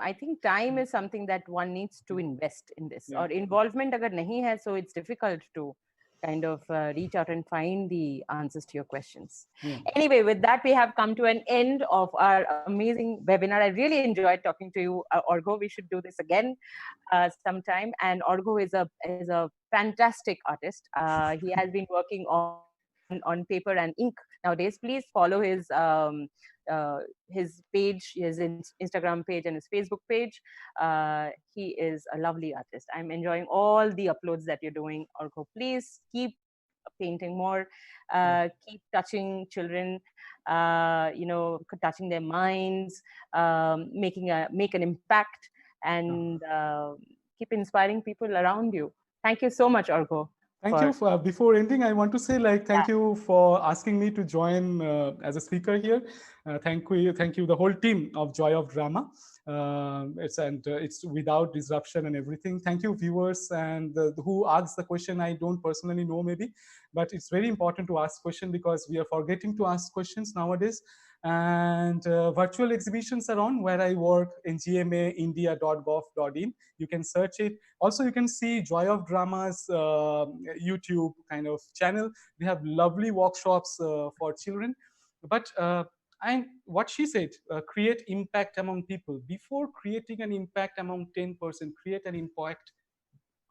I think time is something that one needs to invest in this. Yeah. Or involvement agar nahi hai, so it's difficult to kind of reach out and find the answers to your questions. Yeah. Anyway, with that, we have come to an end of our amazing webinar. I really enjoyed talking to you, Argha. We should do this again sometime. And Argha is a fantastic artist. He has been working on paper and ink nowadays. Please follow his page, his Instagram page and his Facebook page. He is a lovely artist. I'm enjoying all the uploads that you're doing, Argha. Please keep painting more, keep touching children, touching their minds, make an impact, and keep inspiring people around you. Thank you so much, Argha. Thank you. Before ending, I want to say, thank you for asking me to join as a speaker here. Thank you, the whole team of Joy of Drama. It's without disruption and everything. Thank you, viewers, and who asked the question. I don't personally know, maybe, but it's very important to ask questions, because we are forgetting to ask questions nowadays. And virtual exhibitions are on where I work, ngmaindia.gov.in. You can search it. Also, you can see Joy of Drama's YouTube kind of channel. We have lovely workshops for children. But and what she said, create impact among people. Before creating an impact among 10%, create an impact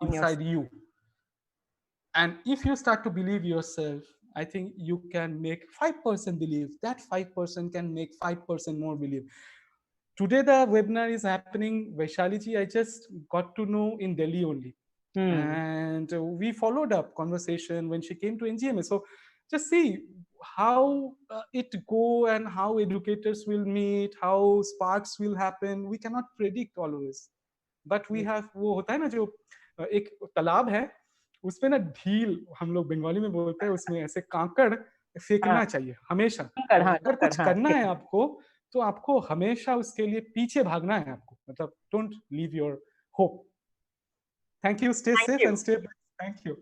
inside you. And if you start to believe yourself, I think you can make 5% believe. That 5% can make 5% more believe. Today the webinar is happening, Vaishali ji, I just got to know in Delhi only. And we followed up conversation when she came to NGMA. So just see how it go and how educators will meet, how sparks will happen. We cannot predict always. But we have, वो होता है ना जो एक तालाब है, उसपे ना ढील, हम लोग बंगाली में बोलते हैं, उसमें ऐसे कांकड़ फेंकना चाहिए हमेशा. अगर कुछ करना है आपको, तो आपको हमेशा उसके लिए पीछे भागना है आपको. मतलब don't leave your hope. Thank you. Stay safe and stay blessed. Thank you.